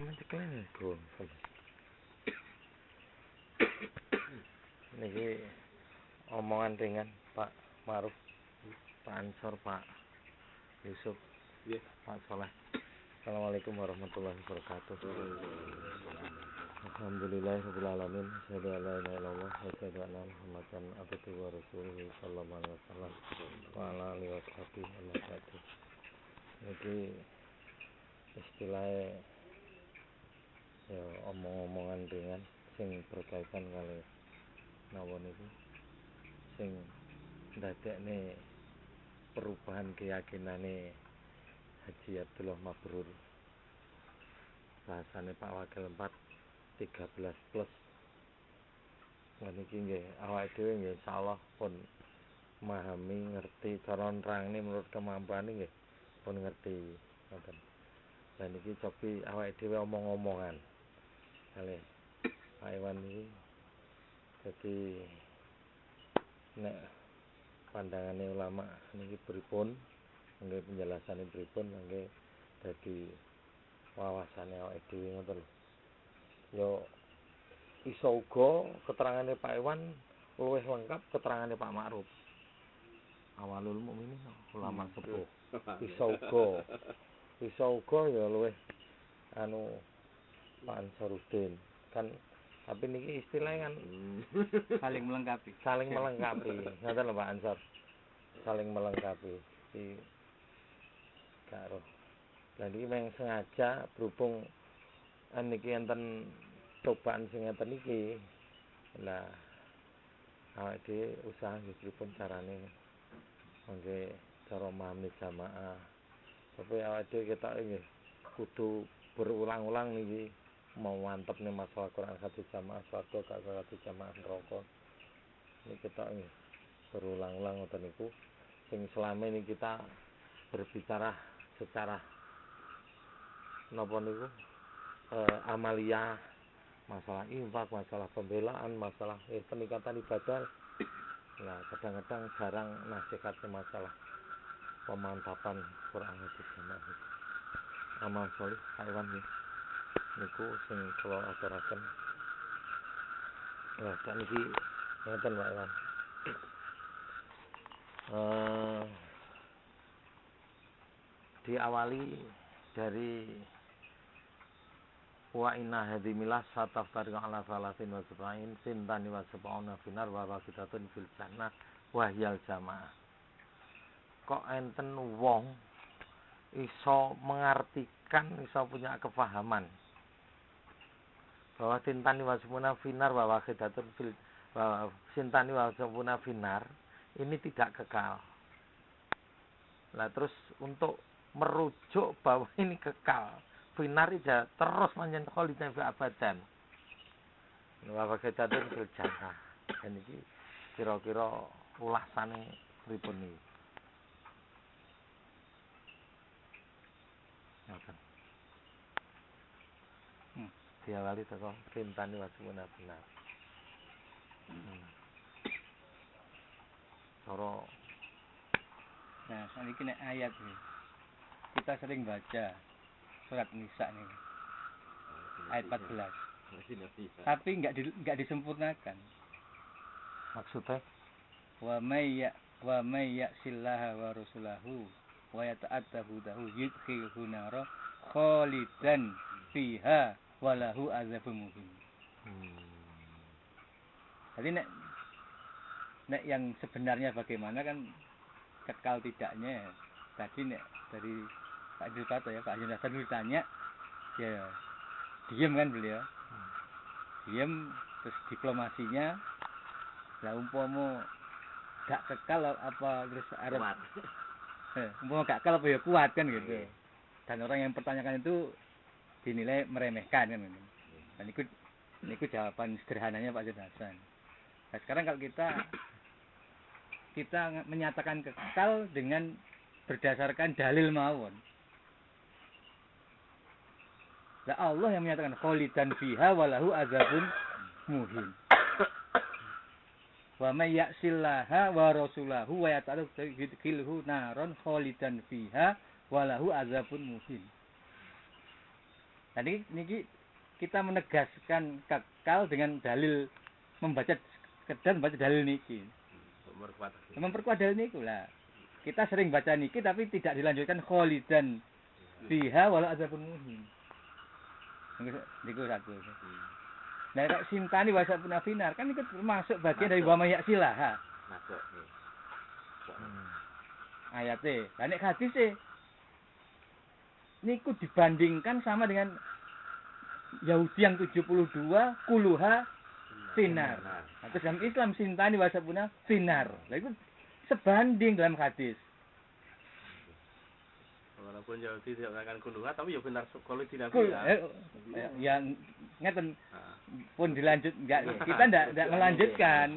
Menceklin go. Niki omongan ringan Pak Maruf, Pak Ansor, Pak Yusuf, Pak Soleh. Assalamualaikum warahmatullahi wabarakatuh. Alhamdulillahirabbil alamin. Asyhadu an la ilaha illallah wa asyhadu anna Muhammadan abduhu wa rasuluhu sallallahu alaihi wasallam wa ala alihi washabihi wa sallam. Niki istilahnya ya omong-omongan ringan sing berkaitan kali napa niku sing ndadekne perubahan keyakinane Haji Abdullah Mabrur. Bahasane Pak Wakil 4 13 plus. Niki nggih awake dhewe nggih insyaallah pun memahami ngerti cara nerangne menurut kemampuane nggih pun ngerti ngoten. Lah niki cobi awake dhewe omong-omongan. Kali Pak Iwan iki dadi nek pandangane ulama niki pripun nggih penjelasane pripun nggih dadi wawasane awake dhewe ngoten lho. Yo iso uga keterangane Pak Iwan luwih lengkap keterangane Pak Ma'ruf. Awalul mukminin ulama sepuh. Iso uga ya luwih Pak Ansaruddin kan, tapi niki istilahnya kan saling melengkapi. Ngoten lho Pak Ansor. Saling melengkapi. Iki karo. Lah niki meng sengaja berhubung niki enten cobaan sing ngeten iki. Lah awake dhewe usaha nggih pripun carane mangke cara memahami jamaah. Tapi awake dhewe ketok nggih kudu berulang-ulang niki mau mantepne masalah Quran hadis jamaah swarga karo hadis jamaah neraka. Niki ketok nggih berulang-ulang ngoten niku sing selama ini kita berbicara secara napa niku amalia, masalah infak, masalah pembelaan, masalah peningkatan ibadah. Nah, kadang-kadang jarang nasihatnya masalah pemantapan Quran hadis jamaah. Amal solih Pak Iwan nggih. Niku sing kula aturaken. Lah sakniki ngoten Pak Iwan. Diawali dari wa inna hadimilah sataftariqu ala salasin wa sab'in sintani wa sab'una finar wa waqidatun fil jannah wa hiyal jamaah. Kok enten wong iso mengartikan, iso punya kefahaman bahwa sintani wa sab'una finar wa waqidatun fil sintani wa sab'una finar ini tidak kekal. Lah terus untuk merujuk bahwa ini kekal, finar ija terus manjen kholidan fi abadan. Wa waqidatun fil jannah. Dan iki kira-kira ulasane pripun niki? Ngoten. Diawali teko sintani wa sab'una finar. Nah, ini kena ayat nih. Kita sering baca surat Nisa nih. Ayat 14. Tapi enggak disempurnakan. Maksudnya Wa may ya'sillaha wa rasulahu wa yata'adda hudahu yudkhilhu nara khalidan fiha wa lahu adzabun muhin. Jadi nek yang sebenarnya bagaimana kan kekal tidaknya. Tadi nek dari Pak Dilpato ya, Pak Hasan dulu tanya, ya diam kan beliau. Diam terus diplomasinya lah umpama gak kekal apa terus arep umpama gak kekal apa ya kuat kan gitu. Dan orang yang pertanyakan itu dinilai meremehkan kan gitu. Dan niku jawaban sederhananya Pak Hasan. Nah, sekarang kalau kita menyatakan kekal dengan berdasarkan dalil mawon. Lah Allah yang menyatakan kholidan fiha walahu adzabun muhin. Wa may ya'sillaha wa rasulahu wa yata'allu naron kholidan fiha walahu adzabun muhin. Tadi niki kita menegaskan kekal dengan dalil membaca sekedar membaca dalil niki. Memperkuat dalil niku lah. Kita sering baca niki tapi tidak dilanjutkan kholidan fiha walau adzabun muhin. Niku satu. Nah, kok sintani wasa punafinar kan itu termasuk bagian dari wa mayaksilah. Masuk nih. Ayatnya. Lah nek hadise niku dibandingkan sama dengan Yahudi yang 72 kuluha finar. Atau dalam Islam sintani wasabuna finar. Lah itu sebanding dalam hadis. Walaupun Yahudi tidak mengatakan kuluha tapi ya benar kalau tidak ya ngeten pun dilanjut enggak kita enggak melanjutkan.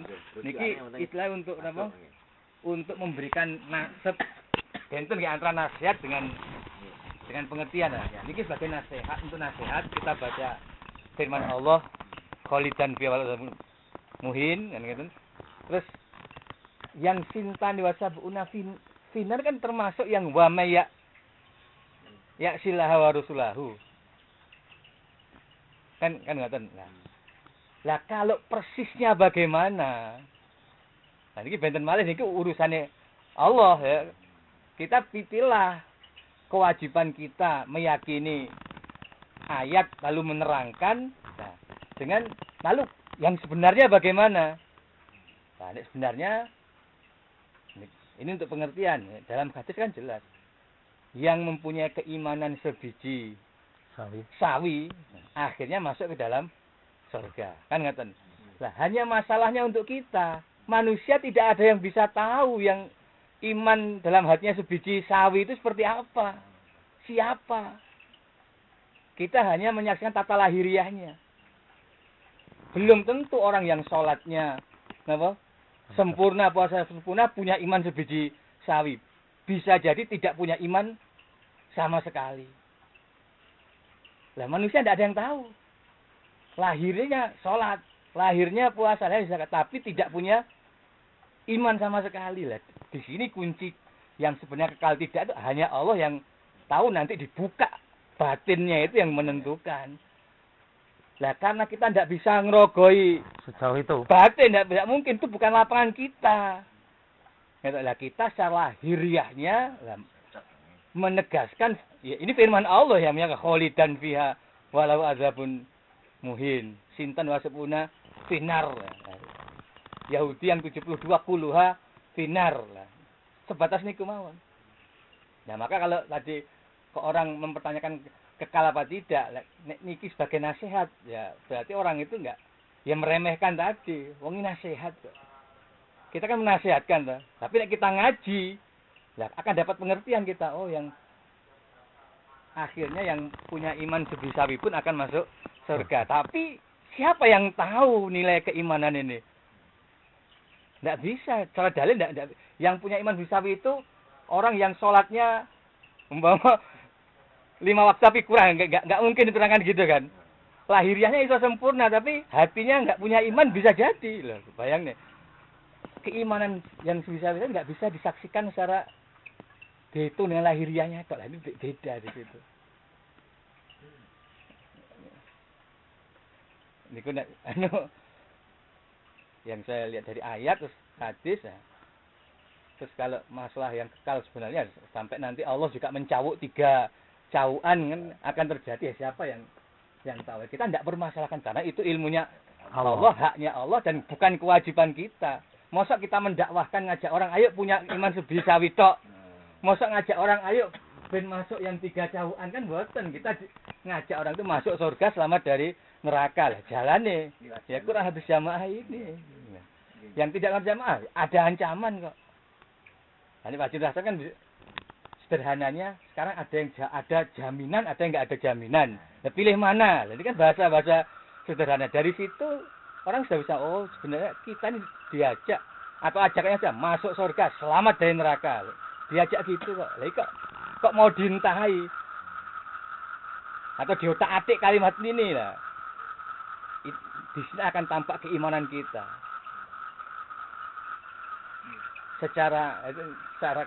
Niki istilah untuk apa? Untuk memberikan nasab benten ya antara nasihat dengan pengertian ya. Niki sebagai nasihat untuk nasihat kita baca firman Allah kholidan fi wal muhin kan gitu. Terus yang sintan wasabuna finar kan termasuk yang wa maya ya silah wa rasulahu. Kan ngoten. Lah kalau persisnya bagaimana? Nah ini benten malih niki urusane Allah ya. Kita pitilah kewajiban kita meyakini ayat lalu menerangkan dengan lalu yang sebenarnya bagaimana? Nah, ini sebenarnya ini untuk pengertian dalam hadis kan jelas. Yang mempunyai keimanan sebiji sawi akhirnya masuk ke dalam surga. Kan ngaten. Lah hanya masalahnya untuk kita. Manusia tidak ada yang bisa tahu yang iman dalam hatinya sebiji sawi itu seperti apa. Siapa? Kita hanya menyaksikan tata lahiriahnya. Belum tentu orang yang sholatnya sempurna, puasa sempurna, punya iman sebiji sawi. Bisa jadi tidak punya iman sama sekali. Lah manusia tidak ada yang tahu. Lahirnya sholat, lahirnya puasa, lahirnya zakat, tapi tidak punya iman sama sekali. Lah di sini kunci yang sebenarnya kekal tidak itu hanya Allah yang tahu, nanti dibuka batinnya itu yang menentukan. Lah karena kita tidak bisa ngerogoi Sejauh itu. batin, tidak mungkin, itu bukan lapangan kita. Lah kita secara lahiriahnya menegaskan ya, ini firman Allah yang menyatakan kholidan fiha walau adzabun muhin sintan wasabuna finar. Yahudi yang 72 kuluha finar lah. Sebatas niku mawon. Nah, maka kalau tadi ke orang mempertanyakan kekal apa tidak, niki sebagai nasihat, ya berarti orang itu enggak ya meremehkan tadi. Wong ini nasihat kok. Kita kan menasihatkan toh. Tapi nek kita ngaji, lah akan dapat pengertian kita. Oh, yang akhirnya yang punya iman sebisawi pun akan masuk surga. Tapi siapa yang tahu nilai keimanan ini? Tidak bisa. Cara dalil tidak. Yang punya iman bisawi itu orang yang sholatnya umpama 5 waktu tapi kurang. Nggak mungkin diterangkan gitu kan. Lahiriahnya itu sempurna tapi hatinya nggak punya iman, bisa jadi. Loh, bayang nih. Keimanan yang sebisa itu nggak bisa disaksikan secara dihitung dengan lahiriahnya. Kok ini beda di situ. Ini yang saya lihat dari ayat terus hadis ya. Terus kalau masalah yang kekal sebenarnya sampai nanti Allah juga mencawuk 3 cawuan kan akan terjadi, ya siapa yang tahu. Kita tidak permasalahkan karena itu ilmunya Allah, haknya Allah dan bukan kewajiban kita. Masa kita mendakwahkan ngajak orang ayo punya iman sebisawi tok. Masa ngajak orang ayo ben masuk yang 3 cawuan kan boten. Kita ngajak orang itu masuk surga selamat dari neraka lah jalane. Ya kurang habis jamaah ini. Yang tidak jamaah ada ancaman kok. Ini Pak Junrasa kan sederhananya sekarang ada jaminan, ada yang nggak ada jaminan. Nah, pilih mana? Ini kan bahasa sederhana. Dari situ orang sudah bisa, oh sebenarnya kita ini diajak atau ajakannya saja masuk surga, selamat dari neraka. Diajak gitu kok. Lah kok mau diintahi atau diotak-atik kalimat ini lah. Di sini akan tampak keimanan kita. Secara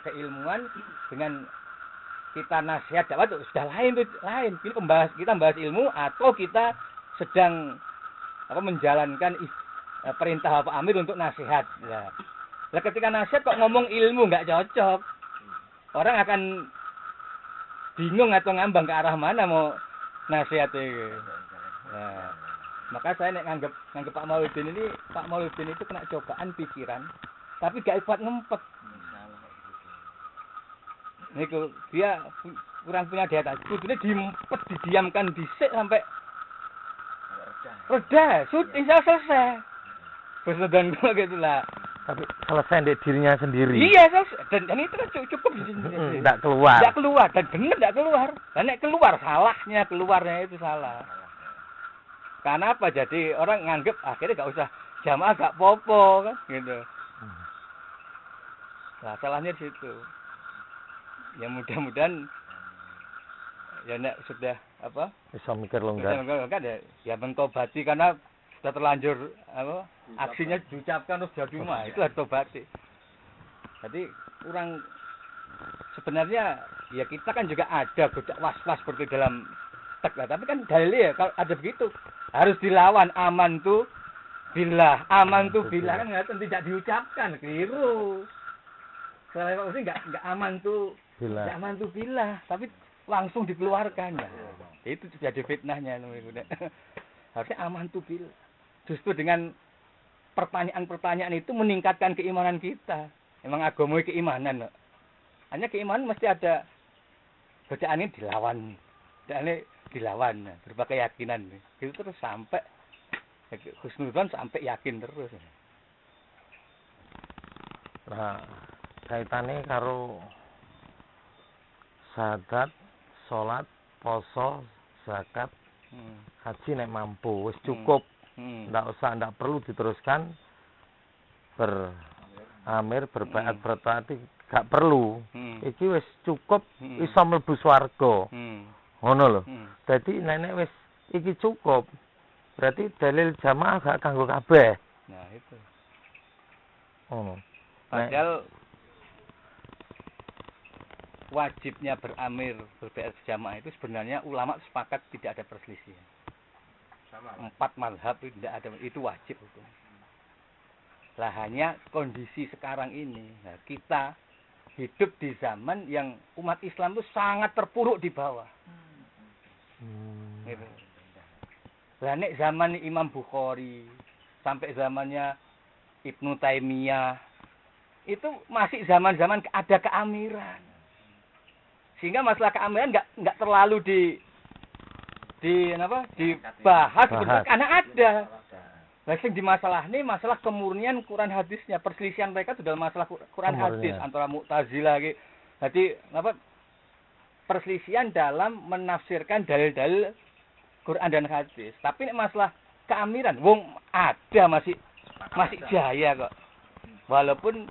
keilmuan dengan kita nasihat dakwah itu sudah lain tuh, lain. Ini kita membahas ilmu atau kita sedang menjalankan perintah Pak Amir untuk nasihat. Ya. Lah ketika nasihat kok ngomong ilmu nggak cocok. Orang akan bingung atau ngambang ke arah mana mau nasihat itu. Nah, maka saya nganggep Pak Mauludin itu kena cobaan pikiran, tapi gak kuat ngempet. Niku dia kurang punya daya tahan. Kudune diempet, didiamkan dhisik sampai reda, syuting selesai. Bersedan kok gitu lah. Tapi selesai di dirinya sendiri. Iya, selesai. Dan itu kan cukup di sini. Enggak keluar. Enggak keluar dan benar enggak keluar. Dan nek keluar keluarnya itu salah. Karena apa? Jadi orang nganggep akhirnya enggak usah jamaah enggak popo kan gitu. Nah, salahnya di situ. Ya mudah-mudahan ya nek sudah bisa mikir longgar. Ya mentobati karena sudah terlanjur aksinya diucapkan terus jadi mah itu harus tobati. Jadi kurang sebenarnya ya kita kan juga ada was-was seperti dalam teks lah, tapi kan dalilnya ya kalau ada begitu harus dilawan aman tuh billah kan tidak diucapkan, keliru. Soalnya Pak Usi enggak aman tuh billah, tapi langsung dikeluarkan ya. Itu jadi fitnahnya harusnya aman tuh billah. Justru dengan pertanyaan-pertanyaan itu meningkatkan keimanan kita. Emang agama keimanan loh. Hanya keimanan mesti ada bacaan ini dilawan, berupa keyakinan. Itu terus sampai husnudzon sampai yakin terus. Nah, kaitannya karo syahadat, salat, poso, zakat, haji nek mampu wis cukup. Ndak perlu diteruskan beramir berbaiat bertaati, gak perlu. Iki wis cukup iso mlebu swarga. Ngono lho. Dadi nek wis iki cukup, berarti dalil jamaah gak kanggo kabeh. Nah, itu. Padahal wajibnya beramir berbaiat jamaah itu sebenarnya ulama sepakat tidak ada perselisihan. 4 mazhab itu tidak ada, itu wajib hukum. Lah hanya kondisi sekarang ini, nah, kita hidup di zaman yang umat Islam itu sangat terpuruk di bawah. Gitu. Lah nek zaman Imam Bukhari sampai zamannya Ibnu Taimiyah itu masih zaman-zaman ada keamiran. Sehingga masalah keamiran enggak terlalu dibahas karena ada. Nah, sing di masalah ini masalah kemurnian Quran hadisnya, perselisihan mereka itu dalam masalah Quran hadis antara Mu'tazilah gitu. Jadi perselisihan dalam menafsirkan dalil-dalil Quran dan hadis. Tapi ini masalah keamiran, wong ada masih jaya kok. Walaupun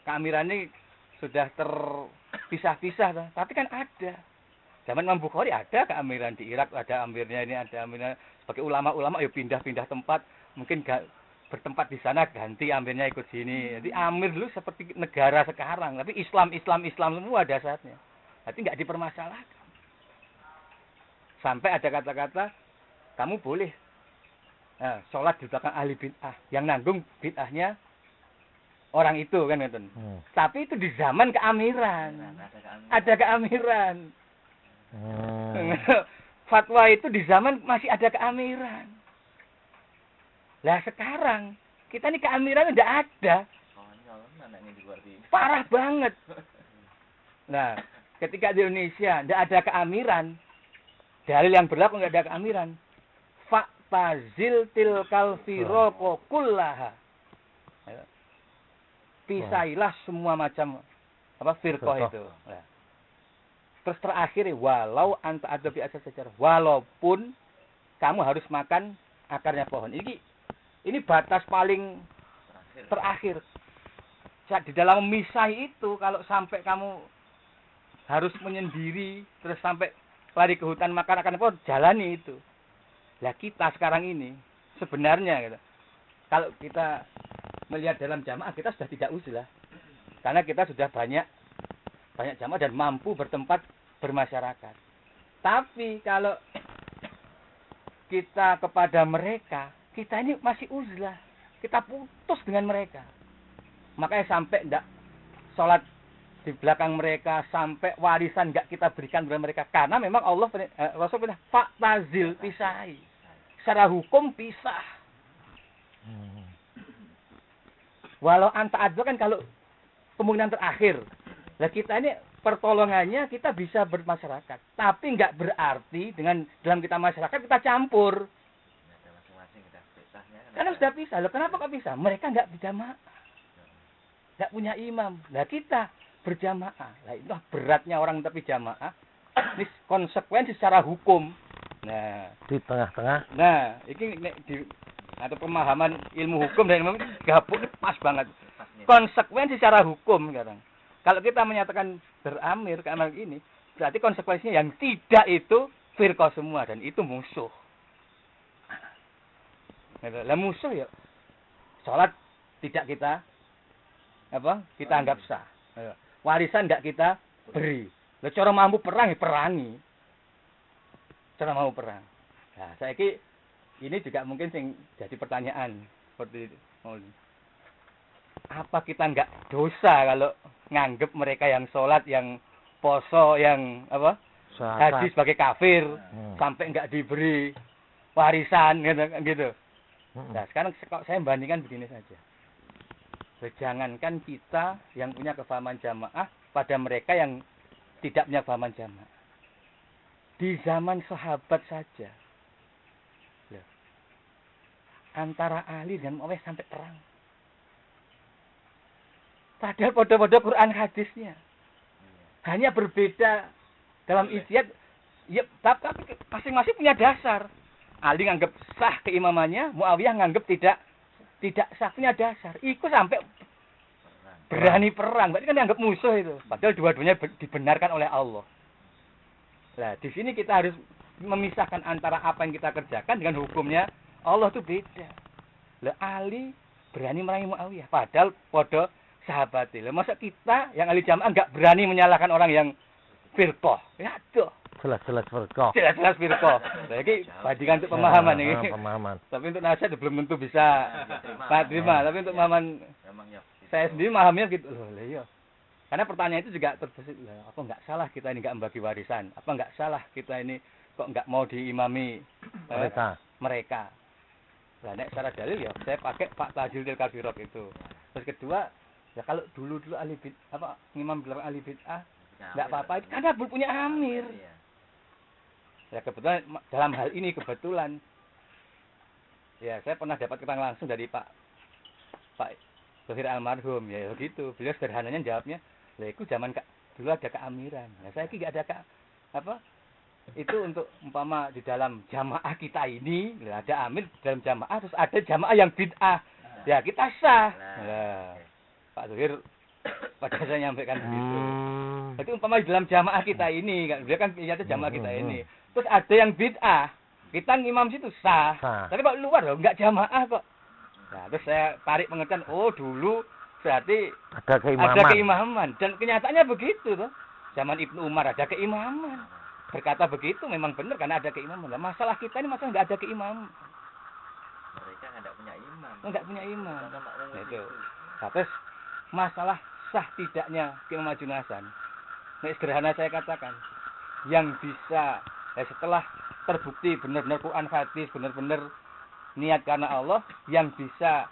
keamiran ini sudah terpisah-pisah, tapi kan ada. Zaman Imam Bukhari ada keamiran di Irak, ada amirnya ini, ada amirnya. Sebagai ulama-ulama ya pindah-pindah tempat, mungkin bertempat di sana ganti amirnya ikut sini. Jadi amir dulu seperti negara sekarang, tapi Islam semua dasarnya. Jadi nggak dipermasalahkan. Sampai ada kata-kata kamu boleh sholat di belakang ahli bid'ah, yang nanggung bid'ahnya orang itu kan gitu. Tapi itu di zaman keamiran. Ada keamiran. Fatwa itu di zaman masih ada keamiran. Lah sekarang kita ini keamiran udah ada. Parah banget. Nah, ketika di Indonesia tidak ada keamiran, dalil yang berlaku nggak ada keamiran. Fa'tazil tilkal firaqo kullaha. Pisailah semua macam firqah itu. Nah. Terus terakhir, walau anta ada bi asal sejarah, walaupun kamu harus makan akarnya pohon. Ini batas paling terakhir. Di dalam misah itu, kalau sampai kamu harus menyendiri, terus sampai lari ke hutan makan akarnya pohon, jalani itu. Lah kita sekarang ini sebenarnya gitu, kalau kita melihat dalam jamaah kita sudah tidak uzlah, karena kita sudah banyak banyak jamaah dan mampu bertempat bermasyarakat. Tapi kalau kita kepada mereka, kita ini masih uzlah. Kita putus dengan mereka. Makanya sampai ndak sholat di belakang mereka, sampai warisan nggak kita berikan kepada mereka. Karena memang Allah Rasul bilang fa'tazil pisahi. Secara hukum pisah. Walau anta adil kan kalau kemungkinan terakhir. Nah kita ini pertolongannya kita bisa bermasyarakat. Tapi nggak berarti dengan dalam kita masyarakat kita campur. Karena sudah pisah. Loh, kenapa kok pisah? Mereka nggak berjamaah. Nggak punya imam. Nah kita berjamaah. Nah itulah beratnya orang tapi jamaah. Ini konsekuensi secara hukum. Nah Di tengah-tengah. Nah, ini di atau pemahaman ilmu hukum dan ilmu gabung ini pas banget. Konsekuensi secara hukum sekarang. Kalau kita menyatakan beramir ke amal ini, berarti konsekuensinya yang tidak itu firqah semua dan itu musuh. Lah musuh ya. Salat tidak kita kita anggap sah. Warisan enggak kita beri. Lah cara mampu perang ya perangi. Cara mau perang. Nah, saiki ini juga mungkin sing jadi pertanyaan seperti apa kita enggak dosa kalau nganggep mereka yang sholat, yang poso, yang haji sebagai kafir, sampai enggak diberi warisan gitu. Nah, sekarang saya bandingkan begini saja. Jangankan kita yang punya kefahaman jamaah pada mereka yang tidak punya kefahaman jamaah. Di zaman sahabat saja. Loh. Antara Ali dan Muawiyah sampai perang. Padahal pada Quran hadisnya. Hanya berbeda dalam isiat. Ya, tapi masing-masing punya dasar. Ali nganggap sah keimamannya, Muawiyah nganggap tidak sah, punya dasar. Itu sampai berani perang. Berarti kan dianggap musuh itu. Padahal dua-duanya dibenarkan oleh Allah. Nah, di sini kita harus memisahkan antara apa yang kita kerjakan dengan hukumnya Allah itu beda. Lah Ali berani merangi Muawiyah, padahal pada sahabat. Lah masa kita yang ahli jamaah enggak berani menyalahkan orang yang firqah? Ya tuh. Jelas-jelas firqah. Jelas-jelas firqah. Nah, ini bandingan untuk pemahaman ini. Pemahaman. Tapi untuk nasihat belum tentu bisa terima. Tapi untuk pemahaman saya sendiri memahaminya gitu loh. Iya. Karena pertanyaan itu juga terbesit, apa enggak salah kita ini enggak membagi warisan? Apa enggak salah kita ini kok enggak mau diimami mereka? Nah, nek secara dalil ya saya pakai Pak Tajil Til Kabirok itu. Terus kedua, ya kalau dulu ahli imam bilang ahli bid'ah enggak apa-apa itu karena belum punya amir. Ya kebetulan dalam hal ini kebetulan ya saya pernah dapat keterangan langsung dari Pak Zahir almarhum ya gitu. Beliau sederhananya jawabnya, "Lah itu zaman dulu ada keamiran. Nah, saya enggak ada itu untuk umpama di dalam jamaah kita ini ada amir dalam jamaah terus ada jamaah yang bid'ah. Ya kita sah." Nah, Pak Zahir pada saya nyampaikan begitu. Jadi umpama di dalam jamaah kita ini kan dia kan punya jamaah kita ini. Terus ada yang bid'ah. Kita ngimam situ sah. Tapi kalau luar loh enggak jamaah kok. Nah, terus saya tarik pengertian, oh dulu berarti ada keimaman. Dan kenyataannya begitu tuh. Zaman Ibnu Umar ada keimaman. Berkata begitu memang benar karena ada keimaman. Nah, masalah kita ini masalah enggak ada keimaman. Mereka enggak punya imam. Enggak punya imam. Nah, itu. Nah, terus masalah sah tidaknya keimaman junasan. Nah, sederhana saya katakan, yang bisa setelah terbukti benar-benar Quran hadis, benar-benar niat karena Allah, yang bisa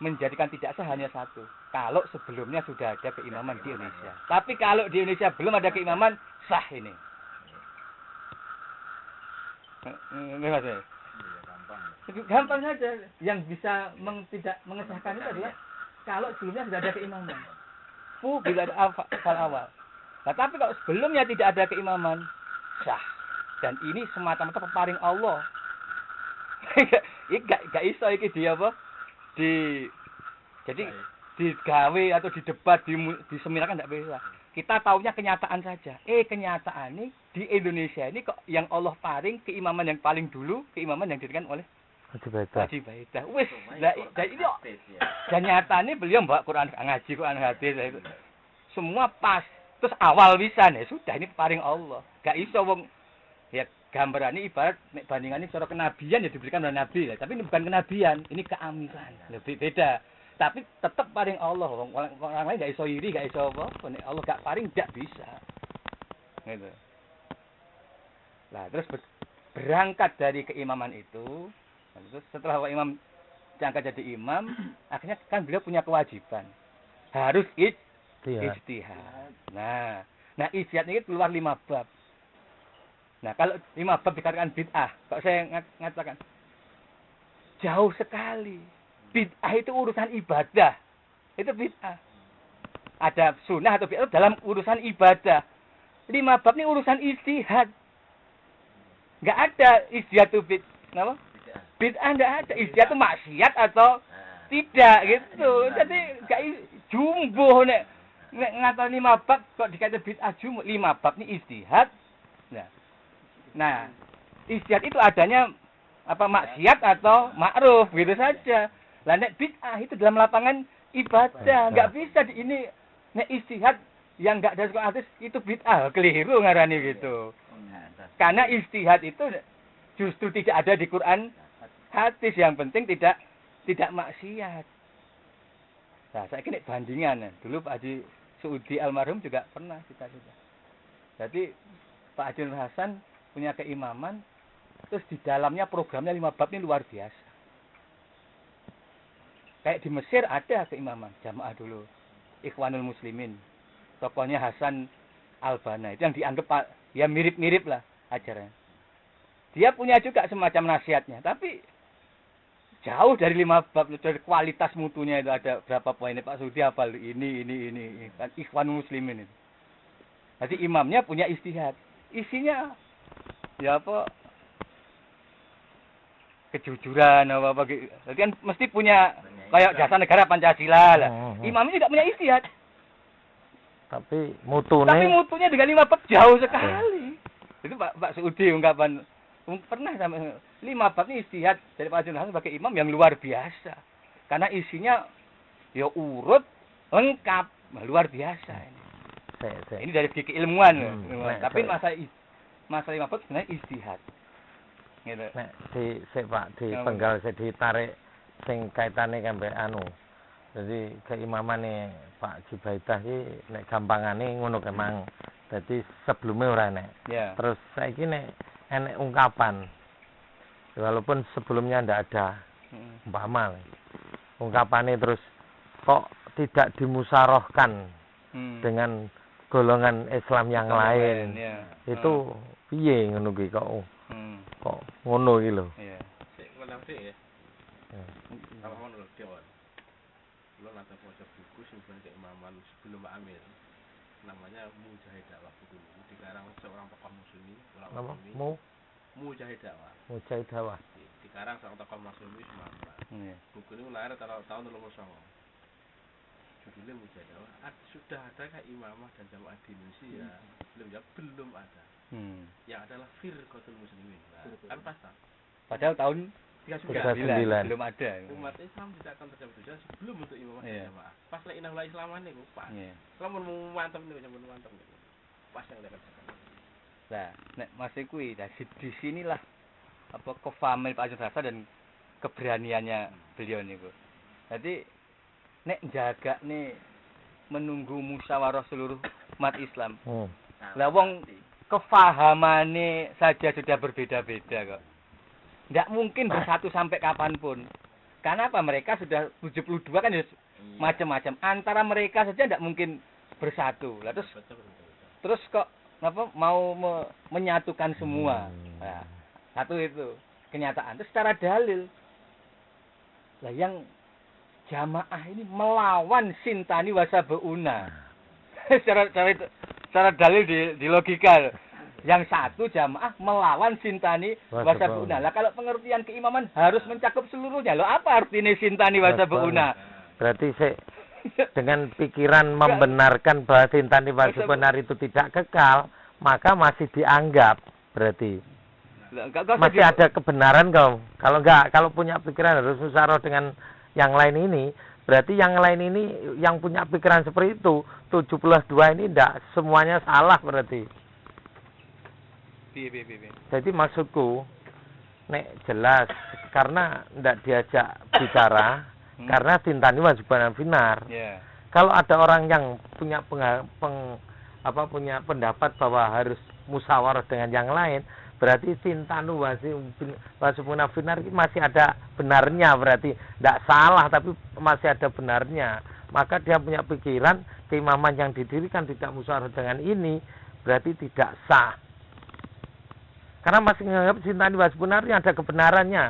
menjadikan tidak sah hanya satu. Kalau sebelumnya sudah ada keimaman di Indonesia. Tapi kalau di Indonesia belum ada keimaman, sah ini. Ini maksudnya. Gampang saja. Yang bisa tidak mengesahkan itu adalah kalau sebelumnya sudah ada keimaman. Bila ada awal. Nah, tapi kalau sebelumnya tidak ada keimaman, sah. Dan ini semata-mata peparing Allah. Gak iso iki jadi digawe atau didebat diseminakan enggak bisa. Kita taunya kenyataan saja. Kenyataan ini di Indonesia ini kok yang Allah paring keimaman yang paling dulu, keimaman yang diberikan oleh Haji Baidah. Wis, dan ini dan nyatanya beliau bawa Quran ngaji Quran hadis itu. Semua pas. Terus awal bisa nih, sudah ini paring Allah. Gak iso wong ya gambaran ini ibarat nek bandingannya cara kenabian ya diberikan oleh nabi lah. Tapi ini bukan kenabian, ini keamilan. Lebih beda. Tapi tetap paring Allah. Orang lain gak iso iri, gak iso apa. Nek Allah gak paring gak bisa. Gitu. Nah, terus berangkat dari keimaman itu, terus setelah Pak Imam diangkat jadi imam, akhirnya kan beliau punya kewajiban. Harus ijtihad. Nah, ijtihad ini keluar 5 bab. Nah, kalau 5 bab dikatakan bid'ah, kok saya ngatakan jauh sekali. Bid'ah itu urusan ibadah. Itu bid'ah. Ada sunnah atau bid'ah dalam urusan ibadah. 5 bab ini urusan ijtihad. Enggak ada ijtihad itu bid'ah. Bid'ah enggak ada. Ijtihad itu maksiat atau tidak gitu. Jadi enggak jumbo nek ngatal 5 bab kok dikata bid'ah jumbo. 5 bab ini ijtihad. Nah, ijtihad itu adanya apa maksiat atau ma'ruf gitu saja. Lah nek bid'ah itu dalam lapangan ibadah, enggak bisa ini nek ijtihad yang enggak ada Quran hadis itu bid'ah, keliru ngarani gitu. Karena ijtihad itu justru tidak ada di Quran hadis, yang penting tidak maksiat. Nah, saya kira bandingan. Dulu Pak Haji Suudi almarhum juga pernah kita. Jadi Pak Haji Nur Hasan punya keimaman, terus di dalamnya programnya 5 bab ini luar biasa. Kayak di Mesir ada keimaman jamaah dulu, Ikhwanul Muslimin, tokohnya Hasan Al-Banna, itu yang dianggap ya mirip-mirip lah ajarannya. Dia punya juga semacam nasihatnya, tapi jauh dari 5 bab, dari kualitas mutunya itu ada berapa poinnya Pak Sudi hafal ini kan Ikhwanul Muslimin itu. Jadi imamnya punya ijtihad, isinya ya apa kejujuran apa gitu. Jadi kan mesti punya kayak jasa negara Pancasila lah. Imamnya juga punya ijtihad. Tapi mutunya dengan 5 bab jauh sekali. Itu Pak Suudi ungkapan pernah sampai 5 bab ini ijtihad dari Pak Haji Nur Hasan sebagai imam yang luar biasa. Karena isinya ya urut lengkap, luar biasa ini. Ini dari segi keilmuan. Tapi masa 5 bab sebenarnya ijtihad. Gitu. Nek Pak dipenggal ditarik sing kaitane kambek Jadi keimamane Pak Jubaidah iki nek gampangane ngono kemang. Dadi sebelumnya ora enek. Yeah. Terus saiki nek enek ungkapan walaupun sebelumnya ndak ada. Umpama ungkapane terus kok tidak dimusyawarahkan dengan golongan Islam yang lain. Itu piye ngono ki kok ngono iki lho. Iya. Sik ngelang sik ya. Apa ngono lho, Dewan. Lo nanti baca buku simpan keimaman sebelum Pak Amir. Namanya Mujahid Dakwah buku ini dikarang seorang tokoh Masyumi, ulama Masyumi. Mujahid Dakwah. Mujahid Dakwah. Dikarang seorang tokoh Masyumi Muhammad. Buku ini lahir tahun 2009. Judulnya Mujahid Dakwah. Sudah adakah imamah dan jamaah di Indonesia? Belum ada. Yang adalah firqatul muslimin. Kan pasti. Padahal tahun 39 belum ada. Umat Islam tidak akan terjadi sebelum untuk imamah dan jamaah. Pas lek inah Islaman niku pas. Lamun mantep niku sampun mantep niku. Pas yang dekat. Nah, nek masih kuwi di sinilah apa kefamil Pak Haji Hasan dan keberaniannya beliau niku. Jadi nek jaga nih menunggu musyawarah seluruh umat Islam. Lah wong kefahamannya saja sudah berbeda-beda kok. Tidak mungkin bersatu sampai kapanpun. Karena apa? Mereka sudah 72 kan ya macam-macam. Antara mereka saja tidak mungkin bersatu. Lah terus kok apa mau menyatukan semua. Nah, satu itu kenyataan. Terus secara dalil. Lah yang jamaah ini melawan Sintani Wasabeuna. secara dalil di logika. Yang satu jamaah melawan Sintani Wasabeuna. Lah kalau pengertian keimaman harus mencakup seluruhnya. Loh apa artinya Sintani Wasabeuna? Berarti dengan pikiran membenarkan bahwa Sintani Wasabeuna itu tidak kekal, maka masih dianggap berarti. Masih ada kebenaran kau. Kalau enggak, kalau punya pikiran harus musyawarah dengan yang lain ini, berarti yang lain ini yang punya pikiran seperti itu 72 ini tidak semuanya salah berarti. Jadi maksudku nek jelas karena tidak diajak bicara karena tintani wajiban finar. Yeah. Kalau ada orang yang punya punya pendapat bahwa harus musyawarah dengan yang lain, berarti tintanu wajiban finar masih ada benarnya, berarti tidak salah tapi masih ada benarnya. Maka dia punya pikiran keimaman yang didirikan tidak musyawarah dengan ini berarti tidak sah. Karena masih menganggap tintani wajiban yang ada kebenarannya.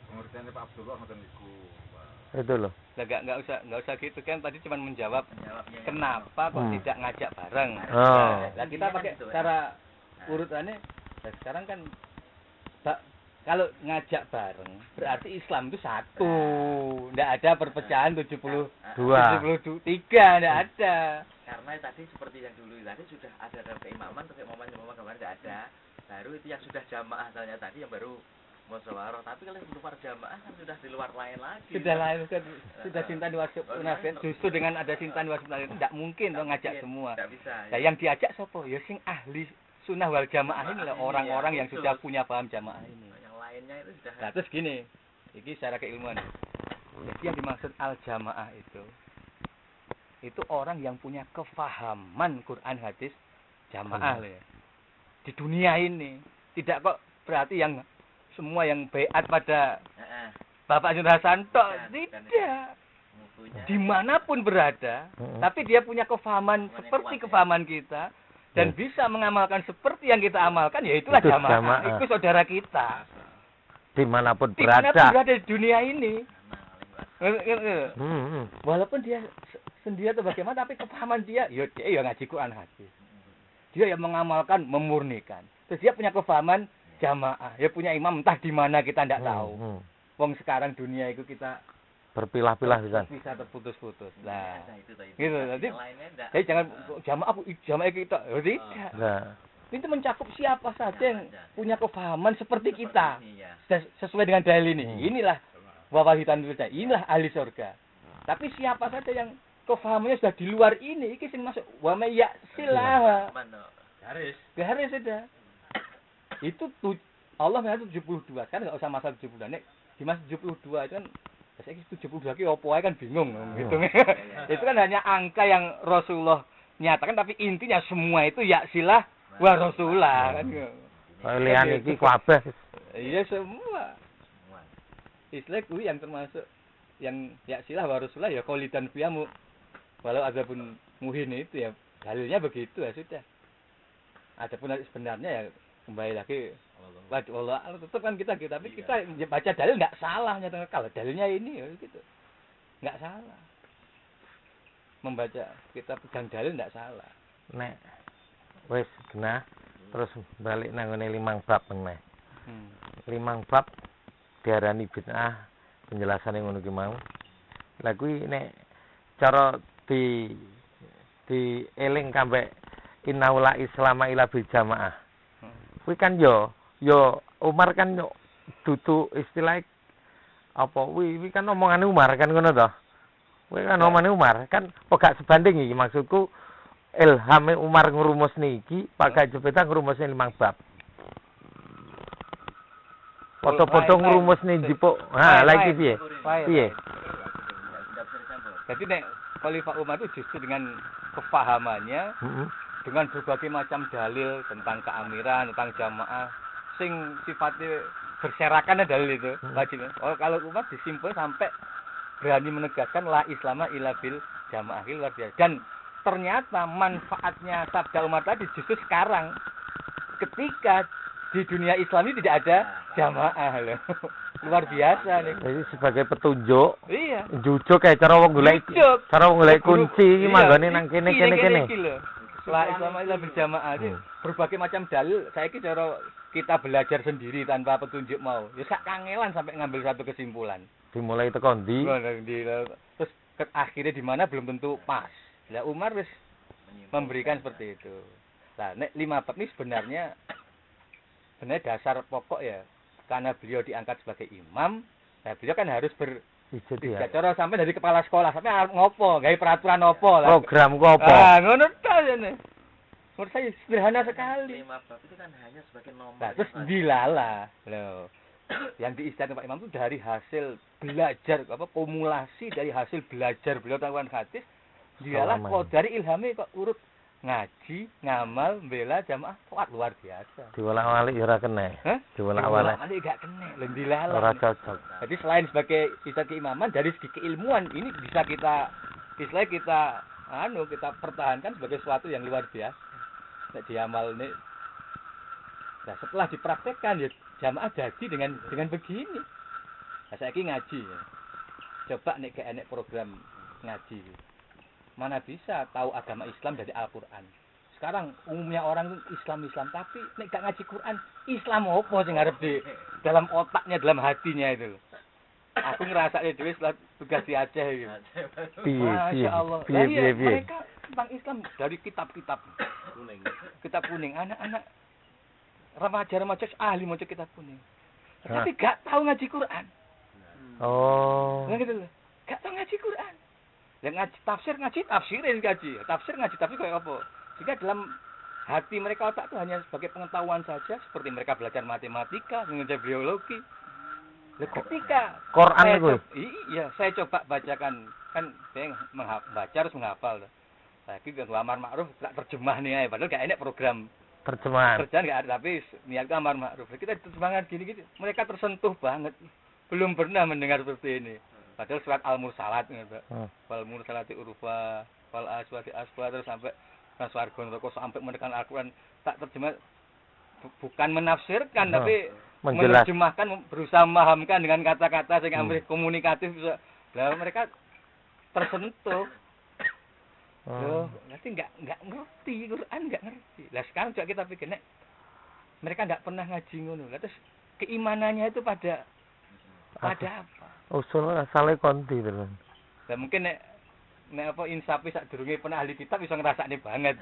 Pengertiannya Pak Abdullah ngoten niku. Itu loh. Enggak usah gitu kan, tadi cuma menjawab kenapa kok tidak ngajak bareng. Oh. Nah, kita pakai cara urutannya. Nah, sekarang kan kalau ngajak bareng berarti Islam itu satu. Enggak ada perpecahan 73, enggak ada. Karena tadi seperti yang dulu tadi sudah ada dalam keimaman kemarin enggak ada. Baru itu yang sudah jamaah misalnya tadi yang baru musyawarah, tapi kalau di luar jamaah kan sudah di luar lain lagi. Sudah lain kan, sudah cinta diwajib munafik. Justru dengan ada cinta diwajib munafik tidak mungkin dong ngajak semua. Tidak bisa. Nah, yang diajak siapa? Ya sing ahli sunnah wal jamaah ini lah, orang-orang yang sudah punya paham jamaah ini. Yang lainnya itu sudah. Nah, terus gini, ini secara keilmuan. Jadi yang dimaksud al jamaah itu orang yang punya kefahaman Quran hadis jamaah ya. Di dunia ini tidak kok berarti yang semua yang baiat pada Bapak Haji Hasanto tidak, dimanapun berada, tapi dia punya kefahaman seperti kefahaman kita dan bisa mengamalkan seperti yang kita amalkan, ya itulah jamaah. Itu saudara kita dimanapun berada di dunia ini. Walaupun dia sendiri atau bagaimana, tapi kefahaman dia ngaji Quran hadis. Dia yang mengamalkan, memurnikan. Terus dia punya kefahaman jamaah. Dia punya imam entah di mana kita tidak tahu. Wong sekarang dunia itu kita berpilah-pilah bisa terputus-putus. Nah, gitu. Jadi jangan jamaah kita. Tidak. Nah. Itu mencakup siapa saja yang punya kefahaman seperti kita. Sesuai dengan dalil ini. Inilah wawahitan surga. Inilah ahli surga. Tapi siapa saja yang kefahamannya sudah di luar ini sing masuk wa may ya'silah. Garis sudah. Itu Allah mengatur 72. Kan enggak usah masalah 72. Nek di masa 72 itu kan saya 72 ki opo ae kan bingung gitu. Itu kan hanya angka yang Rasulullah nyatakan, tapi intinya semua itu ya'silah wa Rasulullah kan. Lian iki kabeh. Iya semua. Islam kuwi yang termasuk yang ya'silah wa Rasulullah ya qaulidan fiyamu. Walau ada pun muhin itu ya dalilnya begitu ya sudah. Adapun sebenarnya ya kembali lagi Allah tetap kan kita tapi kita baca dalil enggak salah nyata, kalau dalilnya ini ya gitu. Enggak salah. Membaca kita pegang dalil enggak salah. Nek wis genah terus balik nang ngene 5 bab meneh. 5 bab diarani bid'ah, penjelasane ngono ki mau. Lah kuwi nek cara di eling kambek inaula islama ila bil jamaah. Kuwi kan yo Umar kan yo dudu istilah apa wi kan omongane Umar kan ngono to. Kuwi kan omongane Umar kan kok gak sebanding iki maksudku ilhame Umar ngrumus niki pakai jepeta ngrumusne 5 bab. Foto-foto ngrumus nih jipuk. Lagi piye? Piye? Jadi nek Khalifah Umar itu justru dengan kefahamannya, dengan berbagai macam dalil tentang keamiran, tentang jamaah, sing sifatnya berserakan dalil itu. Kalau Umar disimpul sampai berani menegaskan la islama illa bil jamaah, luar biasa. Dan ternyata manfaatnya sabda Umar tadi justru sekarang ketika di dunia Islam ini tidak ada jamaah loh. Luar biasa nih. Jadi sebagai petunjuk. Iya. Jujuk kayak cara wong golek kunci iki manggone nang kene. La Islam illa bil jamaah itu berbagai macam dalil. Saiki cara kita belajar sendiri tanpa petunjuk mau. Ya sak kangelan sampai ngambil satu kesimpulan. Dimulai teko ndi? Terus akhirnya di mana belum tentu pas. Lah Umar wis memberikan seperti itu. Nah, nek 5 bab ini sebenarnya dasar pokok ya. Karena beliau diangkat sebagai imam, nah beliau kan harus Ijot Tiga ya. cara sampai dari kepala sekolah sampai arep ngopo, gawe peraturan opo lah. Program ku apa? Ah, ngono ta jane. Menurut saya sederhana sekali. 5 bab itu kan hanya sebagai nomor. Nah, terus dilala. Loh. Yang diistilahkan Pak Imam itu dari hasil belajar kumulasi dari hasil belajar beliau tentang hadis. Dialah Salaman. kok dari ilhame kok urut ngaji, ngamal, bela jamaah kuat luar biasa. Diwolak-walik ya ora kena. Hah? Diwolak-walik Ini gak kena, lho dilala. ora cocok. Jadi selain sebagai istilah keimaman dari segi keilmuan ini bisa kita kita pertahankan sebagai sesuatu yang luar biasa. Nek diamal nih. Nah, setelah dipraktekkan ya jamaah jadi dengan begini. Nah, saiki ngaji ya. Coba nek gak enek program ngaji. Mana bisa tahu agama Islam dari Al-Qur'an. Sekarang umumnya orang itu Islam tapi nek gak ngaji Quran, Islam opo sing arep di dalam otaknya, dalam hatinya itu. Aku ngerasake dhewe setelah tugas di Aceh gitu. Piye piye. Masya Allah. Piye Lah iya, piye piye. mereka tentang Islam dari kitab-kitab Kuning. kitab kuning. Anak-anak remaja-remaja ahli maca kitab kuning. Hah. Tapi gak tahu ngaji Quran. Oh. Nah gitu loh. Gak tahu ngaji Quran. Yang ngaji tafsirin ngaji. Tafsir kayak apa? Sehingga dalam hati mereka otak itu hanya sebagai pengetahuan saja, seperti mereka belajar matematika, belajar biologi. Lah ketika Quran saya itu. iya, saya coba bacakan kan saya baca harus menghafal. Lagi ke amar ma'ruf tak terjemah nih padahal gak enak program Terjemahan. kerjaan gak ada, tapi niat amar ma'ruf. Kita terjemahkan gini-gini, mereka tersentuh banget. Belum pernah mendengar seperti ini. Padahal surat Al-Mursalat gitu. Wal mursalati urfa, wal aswati asfa terus sampai swarga neraka sampai menekan Al-Qur'an tak terjemah bukan menafsirkan tapi Menjelas. menerjemahkan, berusaha memahamkan dengan kata-kata sing amrih komunikatif bisa. Lah mereka tersentuh. Loh, nanti enggak ngerti Quran, enggak ngerti. Lah sekarang coba kita pikir nek mereka enggak pernah ngaji ngono. Lah terus keimanannya itu pada apa? Usul asale konti terus. Lah mungkin nek apa insafi sak durunge pernah ahli kitab iso ngrasakne banget.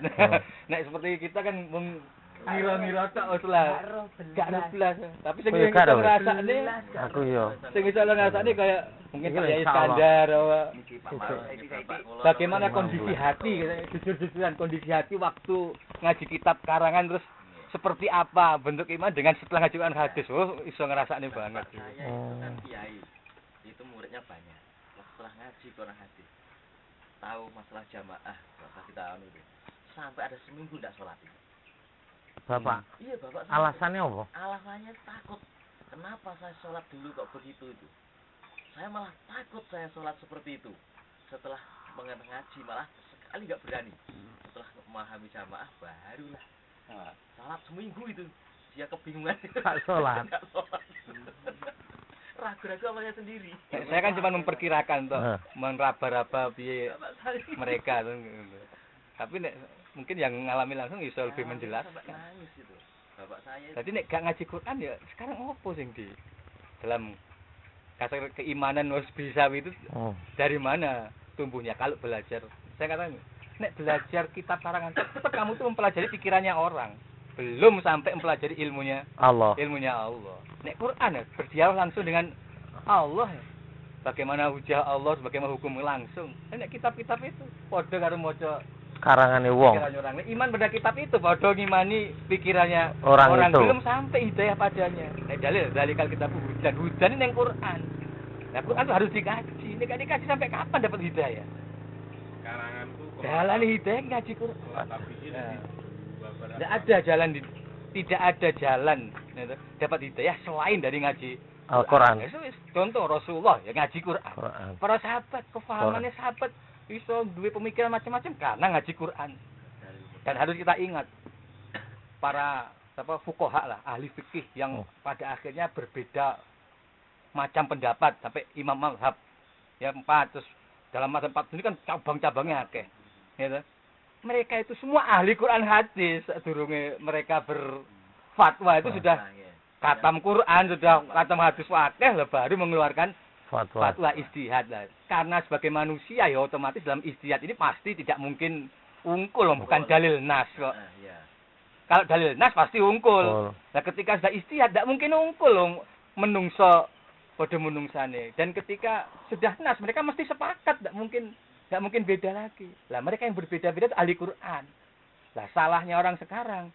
Nek seperti kita kan mung ngira-ngira tok wis lah. Gak belas. Tapi sing Oh, ya, iso gak, ngrasakne Aku yo. sing iso ngrasakne kayak mungkin Iya, kayak insya Allah. Iskandar apa. Bagaimana Iya, kondisi hati, jujur-jujuran kondisi hati waktu ngaji kitab karangan terus seperti apa bentuk iman dengan setelah ngajukan hadis. Oh, iso ngrasakne banget. Saya itu kan kiai. Itu muridnya banyak. Setelah ngaji Quran hadis. Tahu masalah jamaah, masalah kita itu. Sampai ada seminggu enggak sholat. Bapak, Iya, Bapak. alasannya apa? Alasannya takut. Kenapa saya sholat dulu kok begitu itu? Saya malah takut saya sholat seperti itu. Setelah mengaji malah sekali nggak berani. Setelah memahami jamaah barulah sholat seminggu itu. Dia kebingungan. Tak sholat. Nggak sholat. Ragu-ragu awalnya sendiri. Saya kan cuma memperkirakan toh, meraba-raba piye Bapak saya. mereka tuh. Tapi nek mungkin yang ngalami langsung bisa lebih Sampai menjelaskan. nangis itu. Bapak saya itu. Jadi nek gak ngaji Quran ya sekarang opo sing di dalam kasar keimanan harus bisa itu dari mana tumbuhnya kalau belajar. Saya katakan nek belajar kitab karangan tetap kamu tuh mempelajari pikirannya orang. Belum sampai mempelajari ilmunya Allah. Nek Quran ya berdialog langsung dengan Allah. Bagaimana hujah Allah, bagaimana hukum langsung. Nek kitab-kitab itu padha karo maca Karangane wong. pikirannya orang. Iman pada kitab itu padha ngimani pikirannya Orang itu. Belum sampai hidayah padanya. Nek dalikal kitab hujan ini yang Quran. Nah, Quran itu harus dikaji. Nek gak dikaji sampai kapan dapat hidayah? Karanganku Jalan hidayah ngaji Quran. sholat tabiin Tidak ada jalan tidak ada jalan dapat hidayah selain dari ngaji Al-Quran. Contoh Rasulullah ya ngaji Quran. Quran. Para sahabat, kefahamannya sahabat iso duwe pemikiran macam-macam karena ngaji Quran. Dan harus kita ingat para fuqaha lah, ahli fikih yang pada akhirnya berbeda macam pendapat sampai imam mazhab ya 4 terus dalam mazhab 4 ini kan cabang-cabangnya akeh. Ya, mereka itu semua ahli Quran hadis durunge mereka berfatwa itu sudah khatam Quran, sudah khatam hadis wakeh lah baru mengeluarkan fatwa ijtihad lah. Karena sebagai manusia ya otomatis dalam ijtihad ini pasti tidak mungkin ungkul, bukan dalil nas kok. Kalau dalil nas pasti ungkul. Nah ketika sudah ijtihad tidak mungkin ungkul menungso Padha menungsane. Dan ketika sudah nas mereka mesti sepakat, enggak mungkin beda lagi. Lah mereka yang berbeda-beda itu ahli Quran. Lah salahnya orang sekarang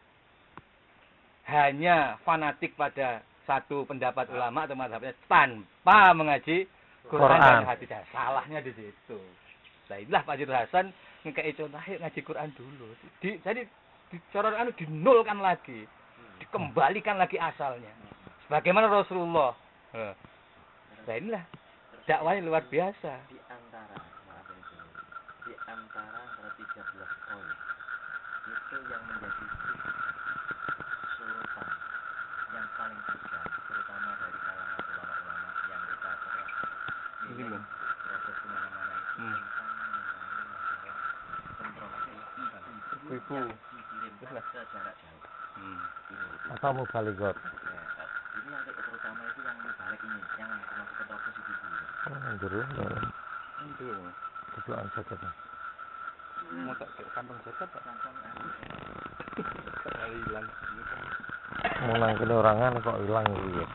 hanya fanatik pada satu pendapat ulama atau mazhabnya tanpa mengaji Quran dan hadis. Salahnya di situ. Nah inilah Pak Jir Hasan ngekei contoh ngaji Quran dulu. Jadi dicoror dinolkan lagi, dikembalikan lagi asalnya. Sebagaimana Rasulullah. Nah inilah dakwahnya luar biasa. Di antara 13 poin itu yang menjadi surutan yang paling tegas, terutama dari kalangan ulama-ulama yang kita pernah proses kemana-mana itu tentang masalah kontroversi yang dikirimkan ke jarak jauh. Atau mubalighot. Ini yang terutama itu yang balik ini, yang termasuk kontroversi itu. Jero. Itu. Kebetulan saja. Mau tak kantong jaket tak kantong hilang. Mau nang kene orangan kok hilang iki ya.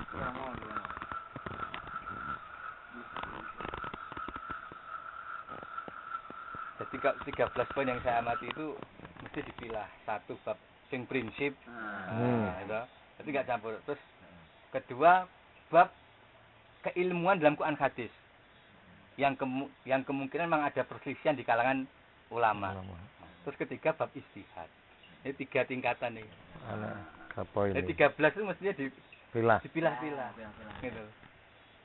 Jadi 13 poin yang saya amati itu mesti dipilah. Satu bab sing prinsip. Gitu. Jadi enggak campur. Terus kedua bab keilmuan dalam Quran hadis. Yang kemungkinan memang ada perselisihan di kalangan ulama. Terus ketiga bab ijtihad. Ini 3 tingkatan nih. Apa ini? 13 itu mestinya dipilah-pilah. Gitu.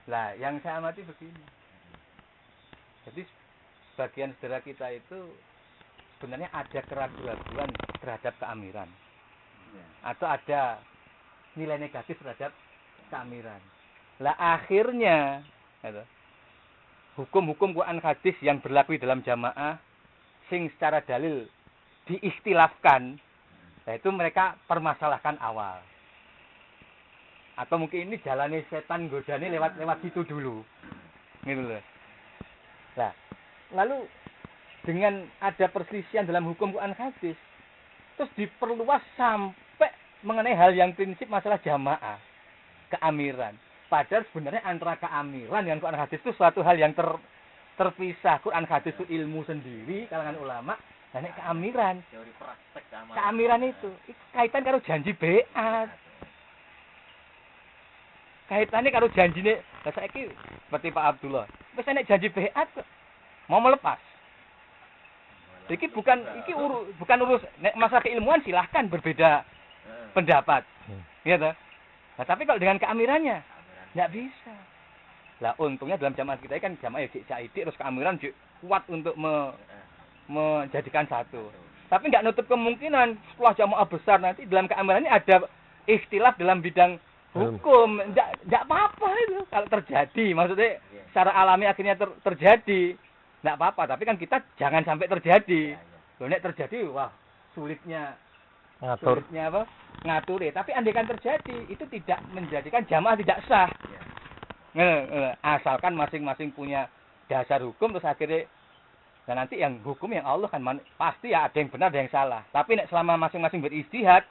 Lah, yang saya amati begini. Jadi sebagian saudara kita itu sebenarnya ada keraguan terhadap keamiran. Atau ada nilai negatif terhadap keamiran. Lah akhirnya gitu, hukum-hukum Quran hadis yang berlaku dalam jamaah sing secara dalil diistilafkan, nah itu mereka permasalahkan awal. Atau mungkin ini jalannya setan godane lewat situ dulu. Gitu loh. Nah, lalu dengan ada perselisihan dalam hukum Quran hadis, terus diperluas sampai mengenai hal yang prinsip masalah jamaah, keamiran. Padahal sebenarnya antara keamiran dengan Quran hadis itu suatu hal yang terpisah. Quran hadis itu ilmu sendiri kalangan ulama, dan keamiran. Teori praktek keamiran itu kaitan karo janji beat. Kaitannya karo janjine. Lah saiki seperti Pak Abdullah. Wis nek janji beat mau melepas. Iki bukan urus nek masalah keilmuan silahkan berbeda pendapat. Iya toh? Nah, tapi kalau dengan keamirannya enggak bisa. Lah untungnya dalam jamaah kita kan jamaah ya Saidi terus keamiran kuat untuk menjadikan satu. Tapi enggak nutup kemungkinan setelah jamaah besar nanti dalam keamirannya ada ikhtilaf dalam bidang hukum. Enggak apa-apa itu kalau terjadi. Maksudnya secara alami akhirnya terjadi. Enggak apa-apa, tapi kan kita jangan sampai terjadi. Loh nek terjadi wah sulitnya ngatur ya. Tapi andaikan terjadi itu tidak menjadikan jamaah tidak sah. Asalkan masing-masing punya dasar hukum terus akhirnya dan nanti yang hukum yang Allah kan pasti ya ada yang benar ada yang salah. Tapi nek selama masing-masing berijtihad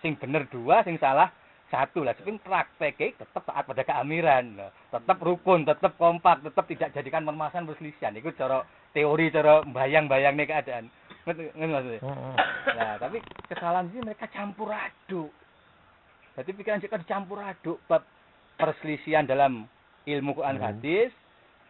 sing bener 2 sing salah 1 lah. Sing prakteknya tetap taat pada keamiran, tetap rukun, tetap kompak, tetap tidak jadikan permasalahan perselisihan. Itu cara teori cara bayang-bayangnya keadaan. Ngerti maksudnya? Nah, tapi kesalahan ini mereka campur aduk. Jadi pikiran mereka dicampur aduk bab perselisihan dalam ilmu Quran hadis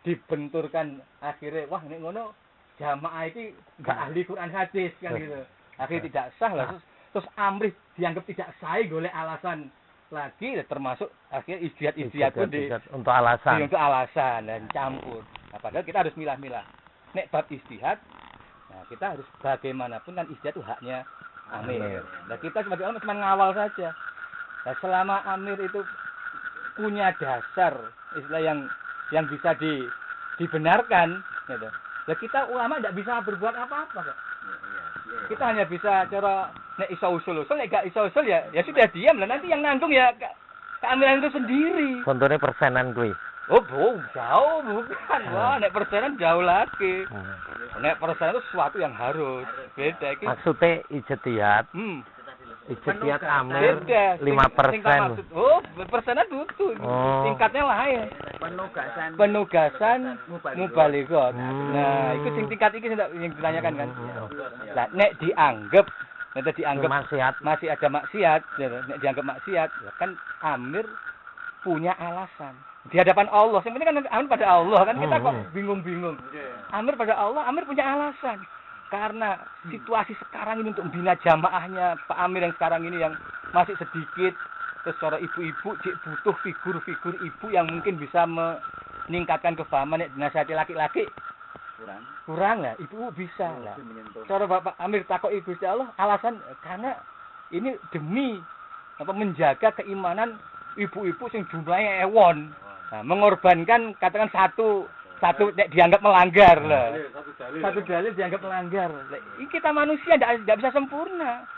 dibenturkan akhirnya wah nek ngono jamaah iki enggak ahli Quran hadis kan gitu. Akhirnya tidak sah lah terus amrih dianggap tidak sah golek alasan lagi termasuk akhirnya ijtihad pun untuk alasan dan campur. Nah, padahal kita harus milah-milah. Nek bab ijtihad nah kita harus bagaimanapun kan ijtihad itu haknya amir. Nah kita sebagai ulama cuma ngawal saja. Nah selama amir itu punya dasar istilah yang bisa dibenarkan gitu. Lah kita ulama tidak bisa berbuat apa-apa kok. Kita hanya bisa cara nek iso usul nek gak iso usul ya sudah diam lah nanti yang nanggung ya keamiran itu sendiri. Kontone persenan kuwi. Oh, jauh bukan. Wah, nek persenan jauh lagi. Nek persenan itu sesuatu yang harus beda iki. Maksudnya ijtihad. Ijtihad Amir Beda. 5%. Oh, persenan dudu. Oh. Tingkatnya lain. Penugasan mubalighah. Nah, itu sing tingkat iki sing ditanyakan kan. Lah nek dianggap Maksiat. masih ada maksiat, nek dianggap maksiat, ya kan Amir punya alasan. Di hadapan Allah, yang penting kan Amir pada Allah kan kita kok bingung-bingung. Amir pada Allah, Amir punya alasan. Karena situasi sekarang ini untuk membina jamaahnya Pak Amir yang sekarang ini yang masih sedikit, terus para ibu-ibu cik butuh figur-figur ibu yang mungkin bisa meningkatkan kefahaman nek dinasihati laki-laki kurang lah, ibu bisa lah. Cara Bapak Amir takoki Gusti Allah, alasan karena ini demi menjaga keimanan ibu-ibu sing jumlahnya ewon. Nah, mengorbankan katakan satu dianggap melanggar lah. Satu dalil dianggap melanggar. Ini kita manusia tidak bisa sempurna.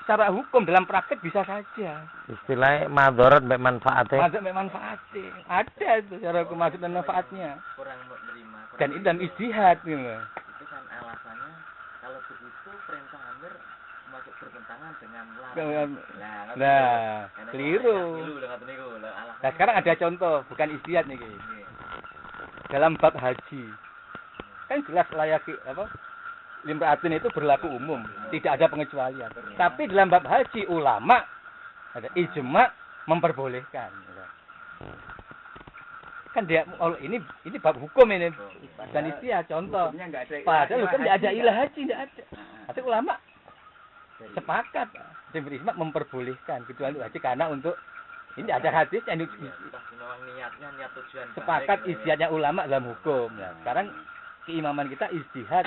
Secara hukum dalam praktek bisa saja. Istilahnya madharat mbek manfaatnya. Mazhab mbek manfaatnya. Ada itu secara hukum mazhab dan manfaatnya. Kurang menerima. Dan itu dalam ijtihad gitu. Itu kan alasannya kalau begitu perintah Amir masuk bertentangan dengan larangan. Nah, keliru. Nah, Nah, sekarang ada contoh, bukan ijtihad nih. Dalam bab haji. Kan jelas layaki limraatin itu berlaku umum, tidak ada pengecualian. Tapi dalam bab haji ulama ada ijma memperbolehkan. Kan dia ini bab hukum ini dan ijtihad contoh. Padahal kan tidak ada ilah haji, tidak ada. Tapi ulama sepakat ijma memperbolehkan kecuali haji karena untuk ini ada hadis yang niat tujuan sepakat ijtihadnya ulama dalam hukum. Nah, sekarang keimaman kita ijtihad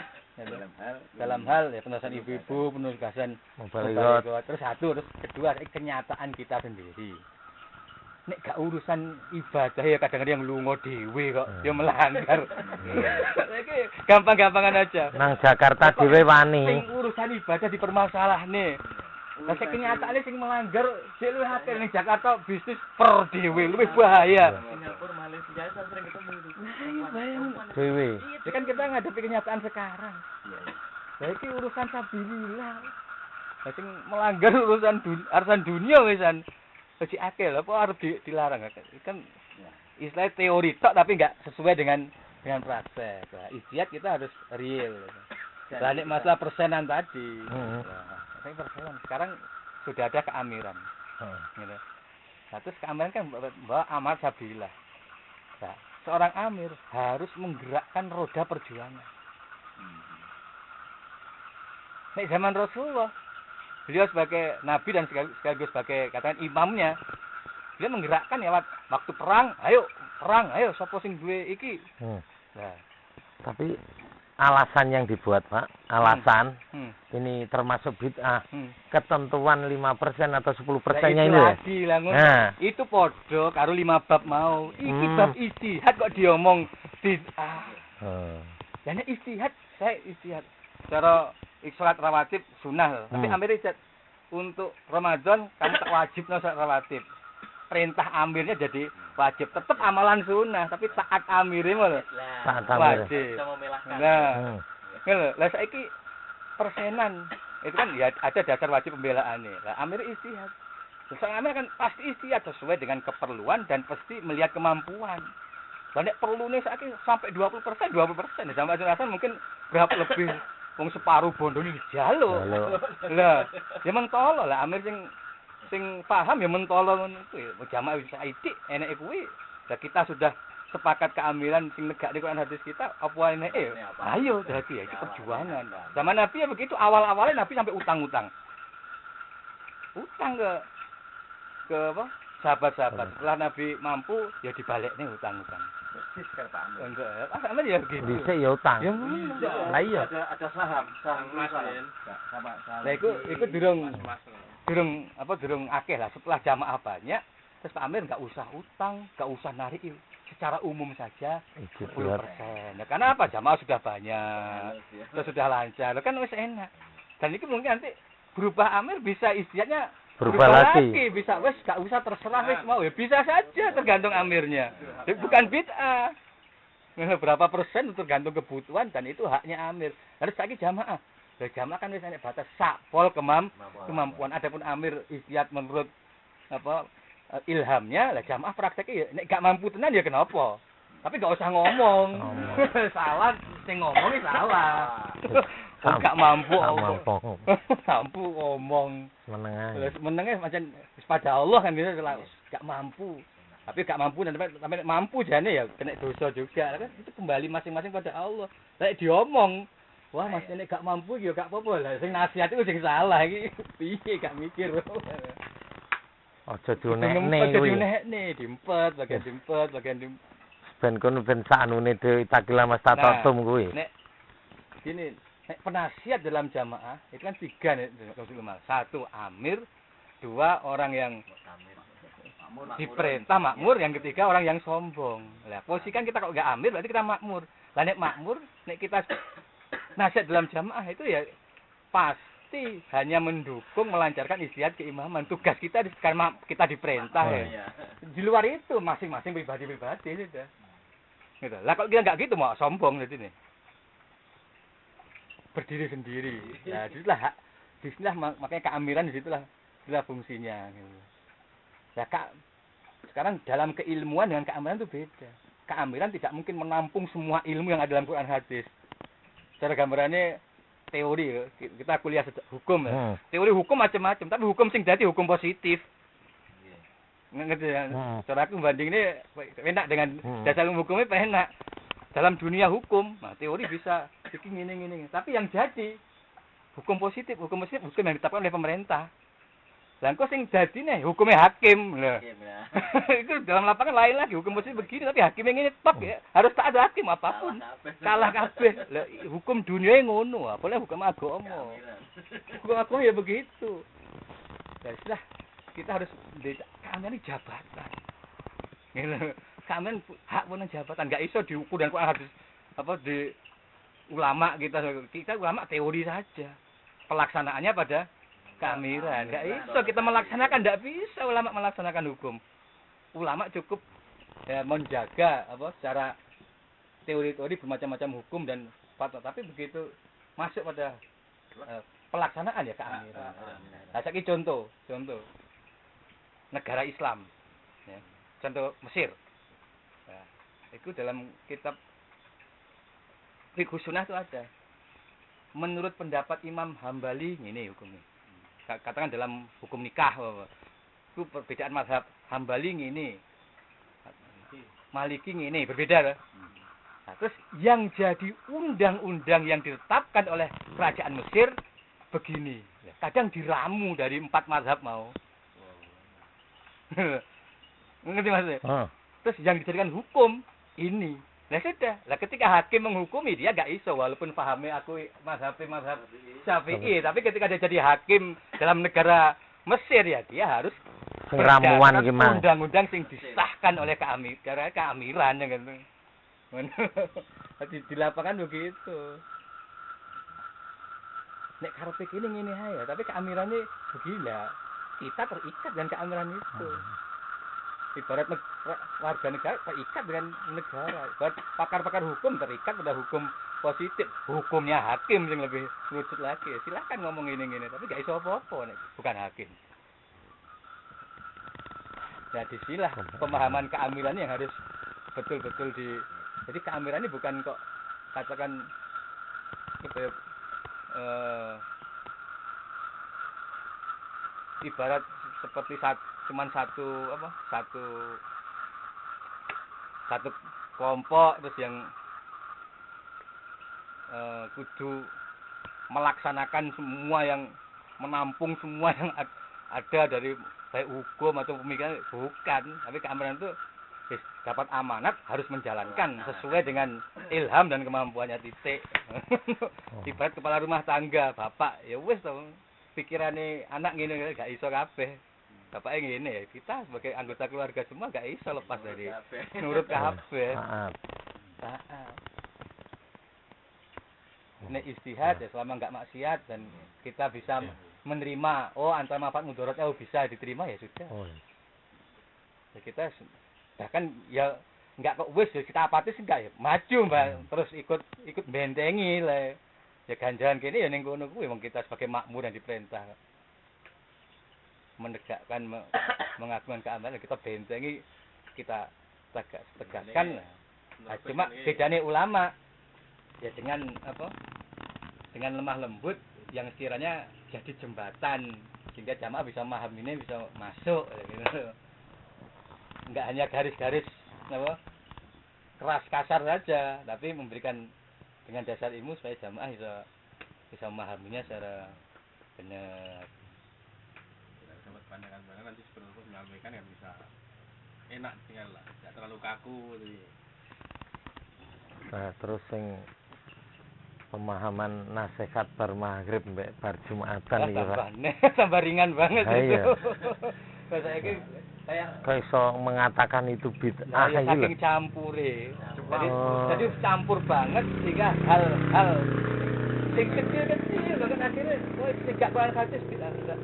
dalam hal ya penugasan ibu-ibu, penugasan Mubalighah. terus satu, terus kedua kenyataan kita sendiri. Nek gak urusan ibadah ya kadang-kadang yang lunga dhewe kok, ya melanggar. Iki gampang-gampangan aja. Nang Jakarta dhewe wani. Sing urusan ibadah dipermasalahne. Lah sing kenyataane sing melanggar sik luwih akeh ning Jakarta bisnis per dhewe luwih bahaya. Singapura, Malaysia saya sering ketemu itu. Dhewe. Ya kan kita ngadepi kenyataan sekarang. Lah iki urusan sabilillah. Lah sing melanggar urusan dunia wisan. Jadi akeh lho apa arep dilarang kan istilah teori tok tapi enggak sesuai dengan praktek. Nah, ijtihad kita harus real. Lah nek masalah persenan tadi. Nah, persenan sekarang sudah ada keamiran. Gitu. Nah, terus keamiran kan bahwa amal sabillah. Nah, seorang amir harus menggerakkan roda perjuangan. Nek zaman Rasulullah beliau sebagai nabi dan sekaligus sebagai katakan imamnya, beliau menggerakkan ya waktu perang, ayo sapa sing duwe iki. Nah, tapi alasan yang dibuat, Pak, ini termasuk bid'ah. Ketentuan 5% atau 10%-nya ini ya. Nah, itu podo karo 5 bab mau. Iki bab ijtihad kok diomong bid'ah. Dan ijtihad, saya ijtihad. Cara sholat rawatib sunnah, tapi Amir ijtihad untuk Ramadan kamu tak wajib sholat rawatib. Perintah amirnya jadi wajib, tetap amalan sunnah, tapi taat amirnya malah wajib. Nah, lah saiki persenan itu kan ya ada dasar wajib pembelaan nih. Lah Amir ijtihad. Seorang Amir kan pasti ijtihad sesuai dengan keperluan dan pasti melihat kemampuan. Banyak perlunya saiki sampai 20%, sampai rasa mungkin berapa lebih. Wong separuh bondo iki dijaluk. Lah, ya mentolo lah Amir sing paham ya mentolo ngono kuwi. Jamaah wis saidik eneke kuwi. Lah kita sudah sepakat keamiran sing negakne Quran hadis kita apa eneke? Ayo dadi ya iki perjuangan. Zaman Nabi ya begitu, awal-awalnya Nabi sampai utang-utang. Utang ke apa? Sahabat-sahabat. Setelah Nabi mampu ya dibalekne utang-utang. Enggak, Amir ya gitu. Dhisik ya utang. Ya lah iya. Ada saham Mas. Lah iku durung akeh lah setelah jamaah banyak terus Pak Amir enggak usah utang, enggak usah narik secara umum saja 10%. Nah, karena apa? Jamaah sudah banyak. Terus sudah lancar. Kan wis enak. Dan itu mungkin nanti berubah Amir bisa ijtihadnya berubah lagi. Bisa wis enggak usah terserah wis mau ya bisa saja tergantung amirnya. Bukan bid'ah. Berapa persen tergantung kebutuhan dan itu haknya amir. Harus lagi jamaah. Jamaah kan wis enek batas sakpol kemampuan. Adapun amir istihad menurut ilhamnya, lah jamaah prakteknya ya nek gak mampu tenan ya kenapa? Tapi gak usah ngomong. Salah sing ngomong salah. Gak mampu. Mampu ngomong. Menenge macam pada Allah kan gitu gak mampu. Tapi gak mampu dan sampai mampu jane ya kena dosa juga. Kan itu kembali masing-masing pada Allah. Lek diomong, wah Mas ini gak mampu ya gak apa-apa lah. Sing nasihat itu sing salah iki. Piye gak mikir. Aja diunekne kuwi. Diempet, bagian Ben kono ben saknune dhewe takila mastatatum kuwi. Nek gini, nek penasihat dalam jamaah itu kan 3 nek satu amir, 2 orang yang diperintah makmur, yang ketiga orang yang sombong. Lah posisi kan kita kok enggak amir berarti kita makmur. Lah nek makmur, nek kita nasihat dalam jamaah itu ya pasti hanya mendukung melancarkan istihad keimaman. Tugas kita karena kita diperintah ya. Di luar itu masing-masing pribadi-pribadi sudah. Gitu. Lah kalau kita nggak gitu mau sombong jadi nih. Berdiri sendiri. Ya disitulah makanya keamiran disitulah fungsinya. Gitu. Ya sekarang dalam keilmuan dengan keamiran itu beda. Keamiran tidak mungkin menampung semua ilmu yang ada dalam Quran hadis. Cara gambarannya teori kita kuliah hukum ya. Teori hukum macam-macam, tapi hukum sing dadi hukum positif. Ngerti ya? Cara aku banding ini enak dengan dasar hukumnya enak. Dalam dunia hukum, nah teori bisa bikin gini. Tapi yang jadi hukum positif hukum yang ditetapkan oleh pemerintah. Lah kok sing dadi nih hukumnya hakim. Lah. Itu dalam lapangan lain lagi hukum positif begini tapi hakimnya ngene top ya. Harus tak ada hakim apapun. Kalah kabeh. Lah hukum dunia ngono, apalagi hukum agama. Hukum agama ya begitu. Ya sudah kita harus keaminan jabatan. Ngene. Keaminan hak punya jabatan enggak iso diukur dan kok harus di ulama kita ulama teori saja. Pelaksanaannya pada keamiran. Enggak iso kita melaksanakan, enggak bisa ulama melaksanakan hukum. Ulama cukup ya menjaga secara teori-teori bermacam-macam hukum dan fatwa, tapi begitu masuk pada pelaksanaan ya keamiran. Nah, saiki contoh negara Islam. Ya. Contoh Mesir. Ya. Itu dalam kitab Fiqh Sunnah itu ada. Menurut pendapat Imam Hambali ini hukumnya. Katakan dalam hukum nikah itu perbedaan mazhab Hambali ini, Maliki ini berbeda lah. Nah, terus yang jadi undang-undang yang ditetapkan oleh kerajaan Mesir begini, kadang diramu dari 4 mazhab mau. Ngerti maksudnya? Terus yang dijadikan hukum ini. Nah sudah, lah ketika hakim menghukumi dia gak iso walaupun pahami aku mazhab Syafi'i, tapi ketika dia jadi hakim dalam negara Mesir ya dia harus ramuan gimana? Undang-undang sing disahkan oleh keamiran ya kan. Di lapangan begitu. Nek karepe kene ngene ae, tapi keamirannya begila. Kita terikat dengan keamiran itu. Ibarat warga negara terikat dengan negara. Ibarat pakar-pakar hukum terikat pada hukum positif. Hukumnya hakim yang lebih lucut lagi. Silahkan ngomong ini, tapi gak iso apa-apa nek bukan hakim. Nah, disinilah pemahaman keamiran yang harus betul-betul jadi keamiran ini bukan kok katakan ibarat seperti cuman satu kelompok terus yang kudu melaksanakan semua yang menampung semua yang ada dari baik hukum atau pemikiran, bukan. Tapi keamiran itu dapat amanat harus menjalankan sesuai dengan ilham dan kemampuannya titik. Ibarat kepala rumah tangga, bapak ya wis to pikirane anak ngene gak iso kabeh. Bapaknya ngene ya, kita sebagai anggota keluarga semua gak iso lepas dari nurut kabeh. Nek istihad ya selama enggak maksiat dan kita bisa menerima antara manfaat mudarat bisa diterima ya sudah. Ya kita bahkan ya enggak kok wis kita apatis enggak ya maju Mbak terus ikut bentengi lah. Ya ganjaran kene ya ning kono kuwi wong kita sebagai makmur yang diperintah menegakkan mengagungkan keamanan kita bentengi kita tegaskan. Nah, cuma bedanya ulama ya dengan apa? Dengan lemah lembut yang sekiranya jadi jembatan sehingga jamaah bisa memaham ini bisa masuk gitu. Enggak hanya garis-garis apa? Keras kasar saja, tapi memberikan dengan dasar ilmu supaya jamaah bisa memahaminya secara benar. Dapat pandangan-pandangan nanti sebelum menyampaikan yang bisa enak tinggal lah, tidak terlalu kaku jadi. Nah, terus sing pemahaman nasihat bar maghrib mbek bar Jumatan iki, Pak. Tambah ringan banget itu. Bahasa iki kok iso mengatakan itu bid'ah ya, iki lho. saking campure. Jadi campur banget sehingga hal-hal sing kecil-kecil banget akhirnya sing gak Quran hadis bid'ah.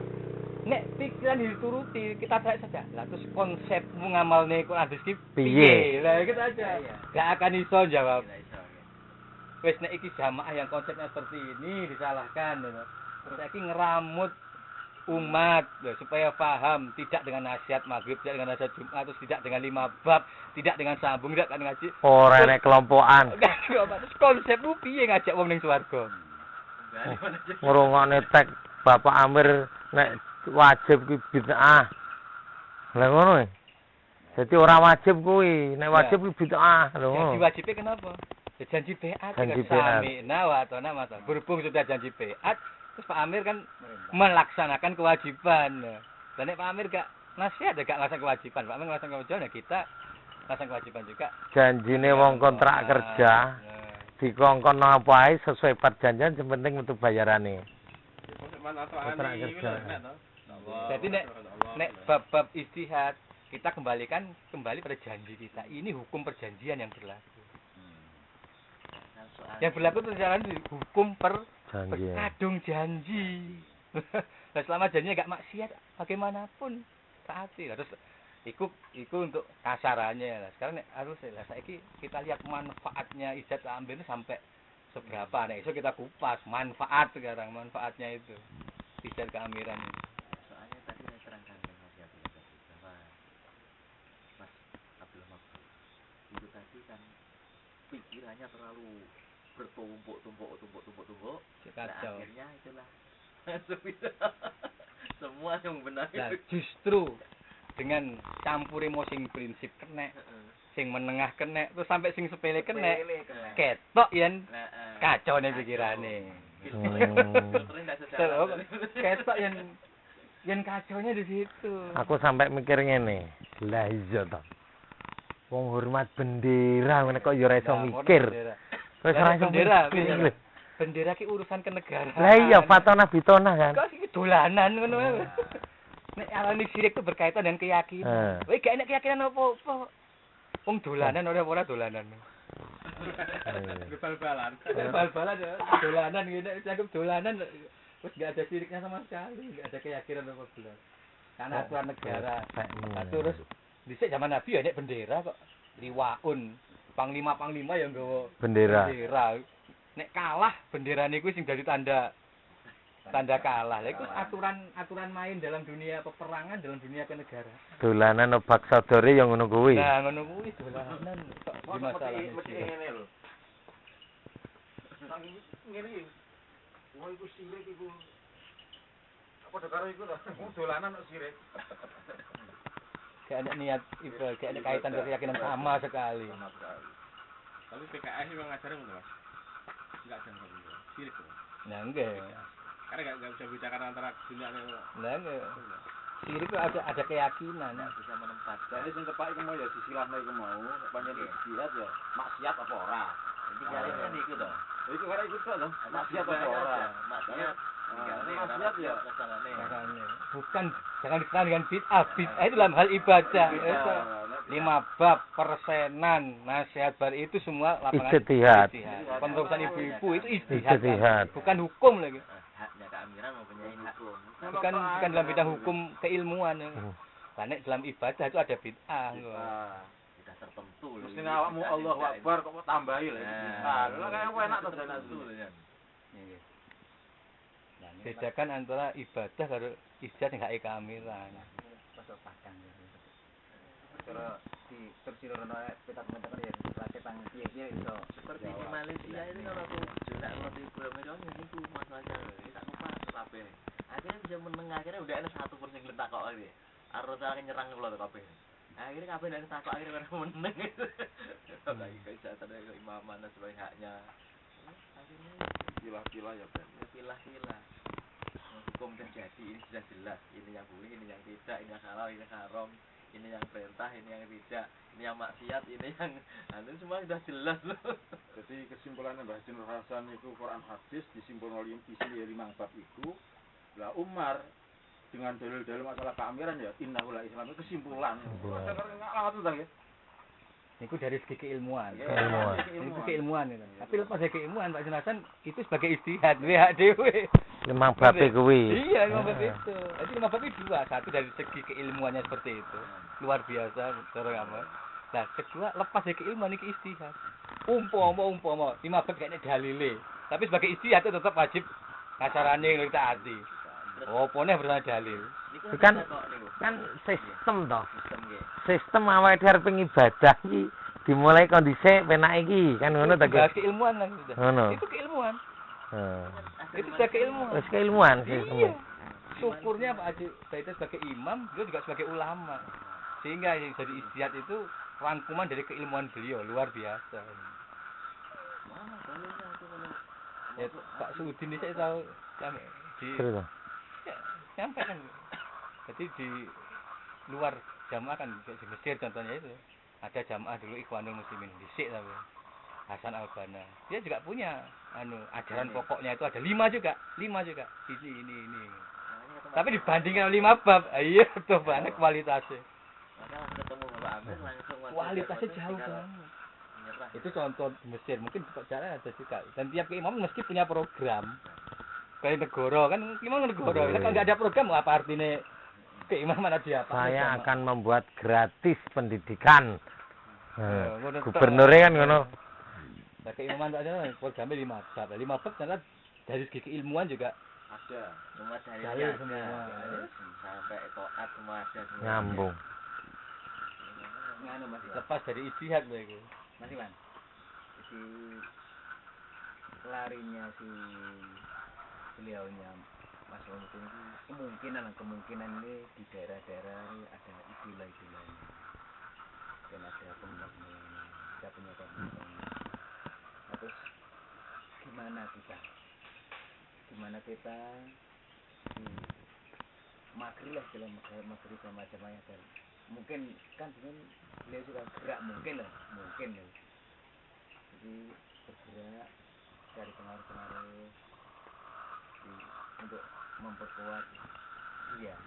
Nek pikiran dituruti kita baik saja. Lah terus konsepmu ngamalne Quran hadis ki piye? Lah gitu aja. Gak akan iso jawab. Wis nek iki jamaah yang konsepnya seperti ini disalahkan. Terus iki ngeramut umat supaya paham, tidak dengan nasihat maghrib, tidak dengan nasihat Jumat, terus tidak dengan 5 bab, tidak dengan sambung, tidak dengan ngaji. Ora nek kelompokan. Terus konsepmu piye ngajak wong ning swarga? Ngrungokne tek Bapak Amir nek wajib ki bid'ah. Lah ngono. Dadi ora wajib kuwi, nek wajib ki bid'ah lho. Jadi wajibnya kenapa? Ya, janji beat Janji kan sami'na wa ata'na mata. Berhubung sudah janji beat, terus Pak Amir kan melaksanakan kewajiban. Dan nek Pak Amir gak nasihat, gak ngelaksanakan kewajiban. Pak Amir ngelaksanakan kewajiban, ya kita ngelaksanakan kewajiban juga. Janjine wong kontrak kerja dikongkon apa ae sesuai perjanjian, yang penting untuk bayarane. Kontrak kerja. Jadi nek bab-bab istihad kita kembali pada janji kita. Ini hukum perjanjian yang berlaku. Yang berlaku perjalanan hukum kadung janji. Nah, selama janjinya gak maksiat bagaimanapun taati. Terus iku untuk kasarannya. Nah, sekarang harus saiki kita lihat manfaatnya ijazah ta'amir sampai seberapa. Nah, iso kita kupas manfaat sekarang, manfaatnya itu ijazah keamiran. Soalnya tadi saya terangkan Mas Yabi bahwa Mas Abdul Maksud itu tadi kan pikirannya terlalu bertumpuk. Nah, akhirnya itulah semua yang benar nah, itu. justru dengan campur emosi prinsip kena, sing menengah kena, terus sampai sing sepele kena, ketok yen kacau nih pikirane. Ketok yen kacaunya di situ. Aku sampai mikir ngene, lah iya to. Wong hormat bendera ngene kok ya ora iso mikir. Wis ora iso mikir. Bendera ki urusan kenegaraan. Lah iya fatona bitona kan. Kok iki dolanan ngono wae. Nek alani sirik itu berkaitan dengan keyakinan. Weh gak enak keyakinan apa-apa. Wong dolanan ora dolanan. Bal-balan. Bal-balan ya, dolanan ngene cukup dolanan terus enggak ada siriknya sama sekali, enggak ada keyakinan apa belas. Karena aturan negara. Terus dhisik zaman Nabi ya nek bendera kok liwaun. Panglima yang nggawa bendera. Nek kalah bendera niku sing dadi tanda kalah. Lha iku aturan main dalam dunia peperangan, dalam dunia kenegaraan. Dolanan obak sadore yang ngono kuwi. Nah, ngono kuwi dolanan kok di masalah mesti ngene lho. Nang ngene iki. Wong iku sirik iku. Apa karo iku lho, dolanan kok sirik. Gak ada niat ibadah, gak ada kaitan dengan keyakinan sama sekali. Tapi PKS memang ngajarin enggak, Mas? Enggak ada enggak. Sirik tuh. Nah, enggak. Karena enggak bisa bedakan antara dunia dan nah, enggak. Sirik itu ada keyakinan. Nggak bisa menempatkan. Jadi sing tepak iku mau ya disilahno iku mau, nek pancen istihad ya maksiat apa ora. Jadi garisnya iku to. Iku ora iku to lho, maksiat apa ora. Maksiat. Maksiat ya Bukan, jangan diserang dengan bid'ah. Bid'ah itu dalam hal ibadah. 5 bab, persenan, nasihat bar itu semua lapangan Ijtihad. Penterusan ibu-ibu itu ijtihad. Bukan hukum lagi. Haknya keamiran mempunyai hukum. Bukan dalam bidang hukum keilmuan. Karena dalam ibadah itu ada bid'ah. Sudah tertentu. Mesti awakmu Allahu Akbar kok tambahi lho. Nah, lha kaya enak to dana itu. Nggih. Nah, bedakan antara ibadah karo ijtihad yang gak kamilan. Pasal pakang gitu. Cara di tersirono petak-petak kan ya lagi tang piye-piye iso Seperti di Malaysia ini kalau aku juga roti Bromedo ini ku masalahnya ini tak lupa kabeh. Akhirnya bisa meneng akhirnya udah ada 1% glentak kok iki. Arep cara nyerang kula to kabeh. Akhirnya kabeh ndak takok akhirnya pada meneng. Lagi kejahatan ke imaman dan sebagai haknya. Akhirnya Pilah-pilah ya Ben. ya pilah-pilah. Hukum terjadi ini sudah jelas, ini yang boleh, ini yang tidak, ini yang halal, ini yang haram, ini yang perintah, ini yang tidak, ini yang maksiat, ini yang anu semua sudah jelas loh. jadi kesimpulannya Mbah Haji Nur Hasan itu Quran hadis disimpulkan oleh isi 5 bab itu lah Umar dengan dalil-dalil masalah keamiran ya innahu la Islam itu kesimpulan. Ada nggak tuh ya. Niku dari segi keilmuan. Keilmuan. Itu keilmuan itu. Tapi lepas dari keilmuan Pak Junasan itu sebagai ijtihad WHDW. 5 bab kuwi. Iya, 5 bab itu. Jadi 5 bab itu dua. Satu dari segi keilmuannya seperti itu. Luar biasa cara apa. Nah, kedua lepas dari keilmuan iki ijtihad. Umpama 5 bab kayaknya dalile. Tapi sebagai ijtihad itu tetap wajib ngasarane ngitaati. Opo nih bersama dalil. Kan sistem toh. Sistem nggih. Sistem awake dhewe arep ibadah iki dimulai kondisi penak iki kan ngono ta Itu keilmuan lah sudah. Ngono. Itu keilmuan. Heeh. Itu sudah keilmuan. Wis keilmuan Iya. sistem. Syukurnya Pak Haji Said sebagai imam, beliau juga sebagai ulama. Sehingga yang jadi ijtihad itu rangkuman dari keilmuan beliau luar biasa. Mana dalilnya aku kalau Ya, Pak Sudin ini saya tahu di Terus. sampai kan. Jadi di luar jamaah kan di Mesir contohnya itu ada jamaah dulu Ikhwanul Muslimin di Sik tapi Hasan Al-Banna. Dia juga punya ajaran pokoknya itu ada 5 juga. Ini. Tapi dibandingkan 5 bab, iya tuh banget kualitasnya. Maka ketemu Bapak Amir langsung Kualitasnya jauh banget. Menyerah. Itu contoh di Mesir, mungkin di cara ada juga. Dan tiap imam meski punya program. Kayak negara kan imam negara. Kalau nggak ada program apa artinya keimaman ada apa? Saya akan membuat gratis pendidikan. Ngono tok. Gubernurnya kan ngono. Nah, keimaman aja programnya 5 bab. 5 bab ternyata dari segi keilmuan juga Ada. Semua Dalil dalilnya semua. ada. Sampai taat semua ada semua. Nyambung. nganu Mas. lepas dari ijtihad begitu. Mas Iwan. Si larinya si beliaunya Mas Romutin ini kemungkinan ini di daerah-daerah ini ada istilah-istilah dan ada pembangunan kita punya pembangunan. Terus gimana kita di maghrib lah dalam maghrib sama jamaah dan mungkin kan dengan beliau juga gerak mungkin ya jadi bergerak dari pengaruh-pengaruh untuk memperkuat iya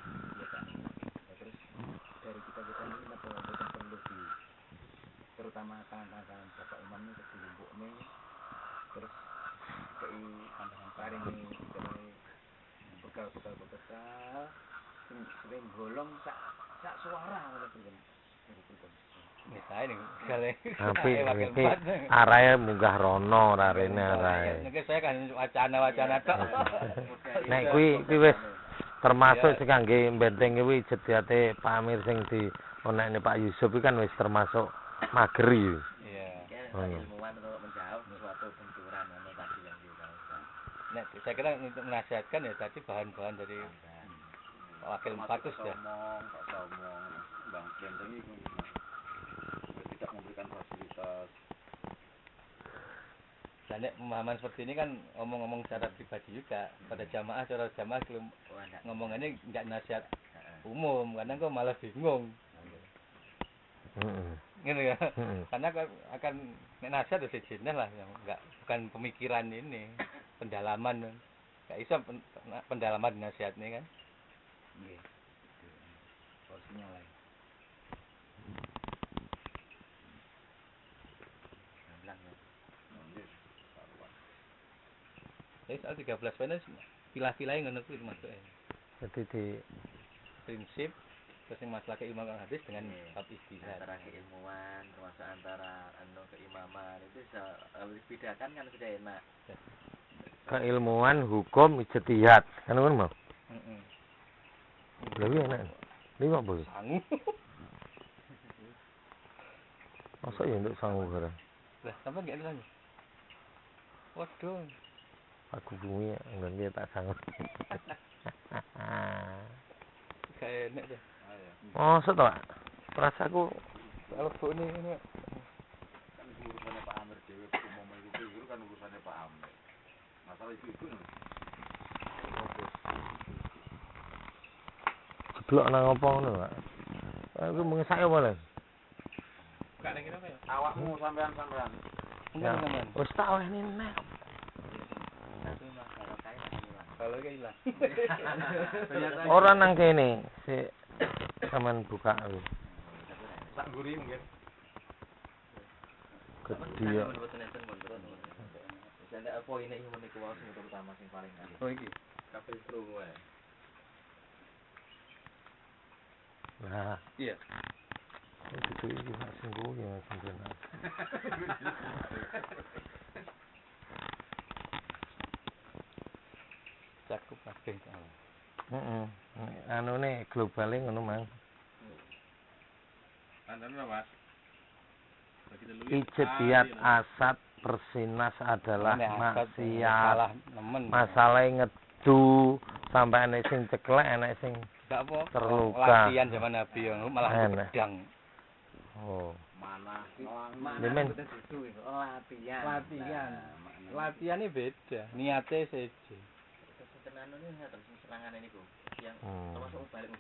kan ya, terus dari kita ini apa perlu di terutama tangan-tangan Bapak Imam ini di Lombok ini terus kei paring ini bekal sering golong sak suara Misalnya nih, Tapi iki arahe munggah rono rarene arahe. Nek saya kan wacana-wacana tok. Nek kuwi wis termasuk sing kangge benteng kuwi jediate Pak Amir sing di onekne Pak Yusuf iki kan wis termasuk mageri. Iya. Ilmuwan untuk menjawab suatu benturan tadi yang diusahakan. Nek saya kira untuk menasihatkan ya tadi bahan-bahan dari wakil 4 sudah. Bang benteng itu tidak memberikan fasilitas. Dan pemahaman seperti ini kan ngomong-ngomong secara pribadi juga pada jamaah belum ngomongannya nggak nasihat umum karena kok malah bingung. Gitu ya. Karena akan nasihat itu jenis lah yang bukan pemikiran ini, pendalaman. Nggak bisa pendalaman nasihatnya kan. Nggih. Porsinya lain. Jadi soal 13 poin pilah-pilah yang ngono kuwi masuk ya. Jadi di Prinsip terus yang masalah keimaman hadis dengan bab ijtihad. Antara keilmuan termasuk antara keimaman itu bisa dibedakan kan sudah enak. keilmuan hukum ijtihad. Kan ngono mau. Heeh. Lha enak. Lima boleh. Sangu. Masa ya untuk sangu barang. Lah, sampe gak sangu. Waduh. Aku bumi enggak dia tak sangu. Kayak enak deh. Oh, setelah rasaku Kalau bu ini Kan urusannya Pak Amir dhewe umum itu kan urusannya Pak Amir. Masalah itu lho. jeblok nang apa ngono, Pak. Aku mengesake apa lho? Gak ada kira-kira. Awakmu sampean. Ya, wis tak oleh nek. Satu mas kalau kain hilang. kalau kayak hilang. Ora nang kene, sik sampean buka wis. Tak guri mungkin. Gede. Jadi apa ini yang meniku wae sing terutama sing paling kan. Oh iki. Kabeh krungu wae. Nah, Iya. itu iki sak sing kuwi ya sing Cakup kabeh soalnya. heeh. Anune globale ngono, Mang. Antara Mas. Bagi dulu. Ijtihad asad persinas adalah maksiat. Nemen. Masalah ngedu sampai ana sing ceklek, ana sing Enggak apa. terluka. Latihan zaman Nabi yang malah Enak. pedang. Oh. Mana? Demen. Latihan. Latihannya beda. Niatnya seje. Setenan ini terus serangan ini ku yang termasuk balik.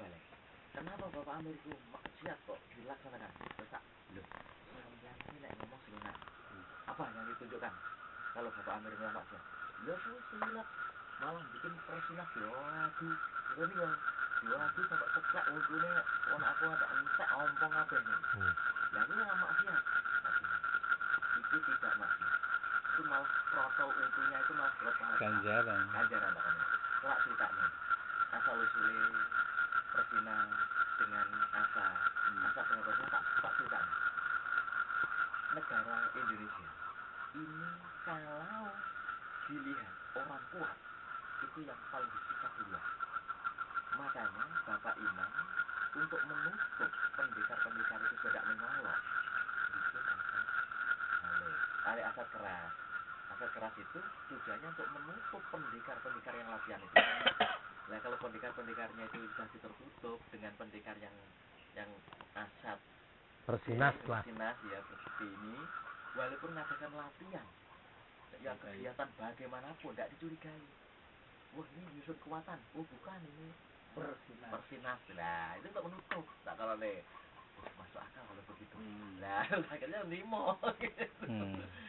Kenapa Bapak Amir itu maksiat kok dilaksanakan? Terus tak lho. Sampeyan iki nek ngomong sunat. Apa yang ditunjukkan kalau Bapak Amir bilang maksiat? Ya sunat malah bikin persinas lagu. Ini kan lagu sampai ceklek ujune ono aku tak entek ompong kabeh iki. Lah ini ora maksiat. Itu tidak maksiat. Itu malah protol untunya itu malah berpahala. Ganjaran. Ganjaran namanya. Kelak ceritanya. Asal usulnya persina dengan asa dengan persina tak ceritanya. Negara Indonesia ini kalau dilihat orang kuat itu yang paling disikat duluan. Makanya Bapak Imam untuk menutup pendekar-pendekar itu tidak menyolok bikin asal keras. Asal keras itu tujuannya untuk menutup pendekar-pendekar yang latihan itu. Nah kalau pendekar-pendekarnya itu sudah tertutup dengan pendekar yang asat Persinas lah. persinas ya seperti ini, walaupun mengadakan latihan yang kegiatan bagaimanapun tidak dicurigai. Wah ini nyusun kekuatan. Oh bukan ini persinas. Nah itu untuk menutup. Tak kalau masuk akal kalau begitu. Nah akhirnya limo.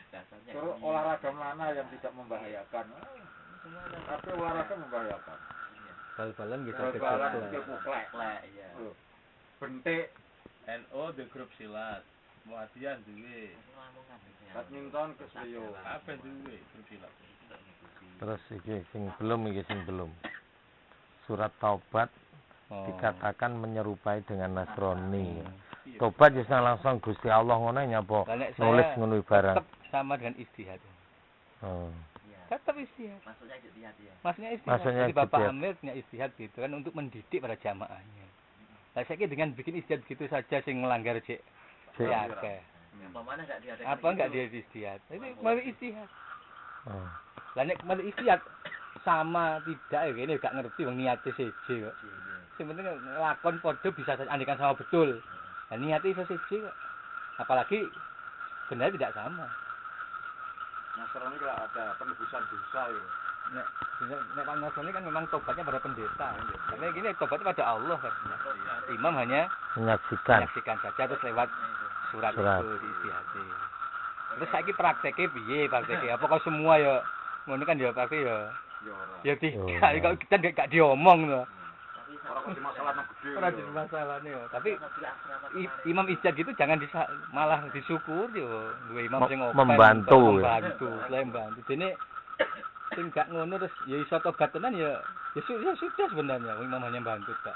Dasarnya. Terus olahraga mana yang tidak membahayakan? Tapi olahraga membahayakan. Bal-balan gitu. Bal-balan kepuklek. Iya. Bentik, NO di grup silat. Muadiyah duwe. badminton kesleo. Kabeh duwe grup silat. Terus iki sing belum. Surat Taubat dikatakan menyerupai dengan Nasrani. Tobat wis langsung Gusti Allah ngono nyapa nulis ngono barang. Tetap sama dengan istihad. Oh. Tetap istihad. Maksudnya istihad ya. Maksudnya Jadi Bapak Amir punya istihad gitu kan untuk mendidik para jamaahnya. Lah saiki dengan bikin istihad gitu saja sing melanggar cek. Ya akeh. Apa enggak dia istihad? Itu melalui istihad. Oh. Lah nek melalui istihad sama tidak ya ini gak ngerti wong niate seje kok. Sing penting lakon padha bisa andikan sama betul. Lah niate iso seje kok. Apalagi benar tidak sama. Nasrani kalau ada penebusan dosa ya. Nek Nasrani kan memang tobatnya pada pendeta. Tapi gini tobatnya pada Allah kan. Imam hanya Menyaksikan saja terus lewat surat. Itu diistihati. Terus saiki prakteknya piye prakteknya? Apa kok semua ya ngono kan ya praktek ya. Ya tidak, kalau kita gak diomong loh. Orang kok masalah nang gede. Ora jadi masalahnya yo. Tapi imam ijtihad gitu jangan malah disyukur yo. Duwe imam sing membantu. Dene sing gak ngono terus ya iso tobat tenan ya sudah sebenarnya imam hanya bantu Pak.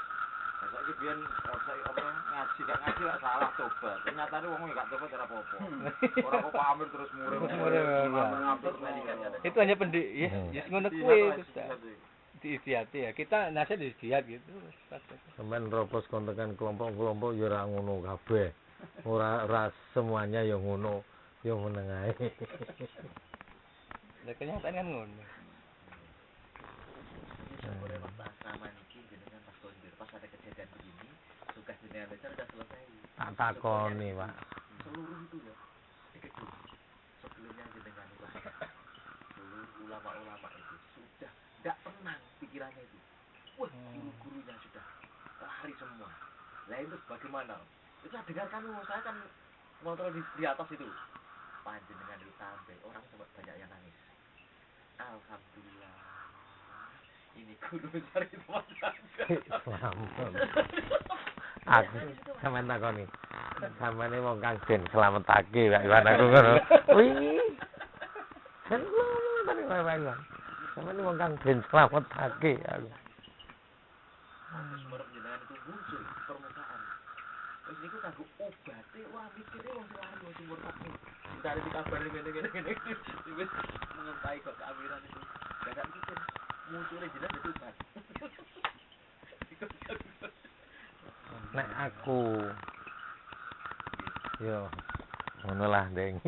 Saiki biyen ngaji gak ngaji gak salah tobat. Ternyata wong gak tobat ora apa-apa. Ora kok Amir terus murid. Murid. Ngambil Itu hanya ya ngono kuwi diistiati ya. Kita nasihat diistiat gitu. Sampeyan ropos kontekan kelompok-kelompok ya ora ngono kabeh. Ora semuanya ya ngono, ya meneng ae. Lah kenyataan kan ngono. Sampai waktu asrama niki jenengan pas kondir pas ada kejadian begini, tugas jenengan lecet sudah selesai. Tak takoni, Pak. Seluruh itu ya diketuk. Sebelumnya jenengan itu seluruh ulama-ulama itu sudah tidak tenang pikirannya itu. Wah, guru-gurunya sudah lari semua. Lah itu bagaimana? Itu saya dengarkan, saya kan kontrol di atas itu. Panjenengan itu sampai orang sempat banyak yang nangis. Alhamdulillah. Ini guru besar itu Selamat. Aku sampean takoni. Sampeyan wong kang den slametake Pak Iwan aku ngono. Wih. Selamat Pak Iwan. Sampeyan wong kang den slametake aku. Semerep jenengan itu muncul di permukaan. Terus niku kanggo obate ora mikire wong lari wong sumur takne. Dicari dikabari ngene. Wis mengentai kok keamiran itu. Gak mikir munculnya jenengan itu obat. Nek aku yo ngono lah Deng.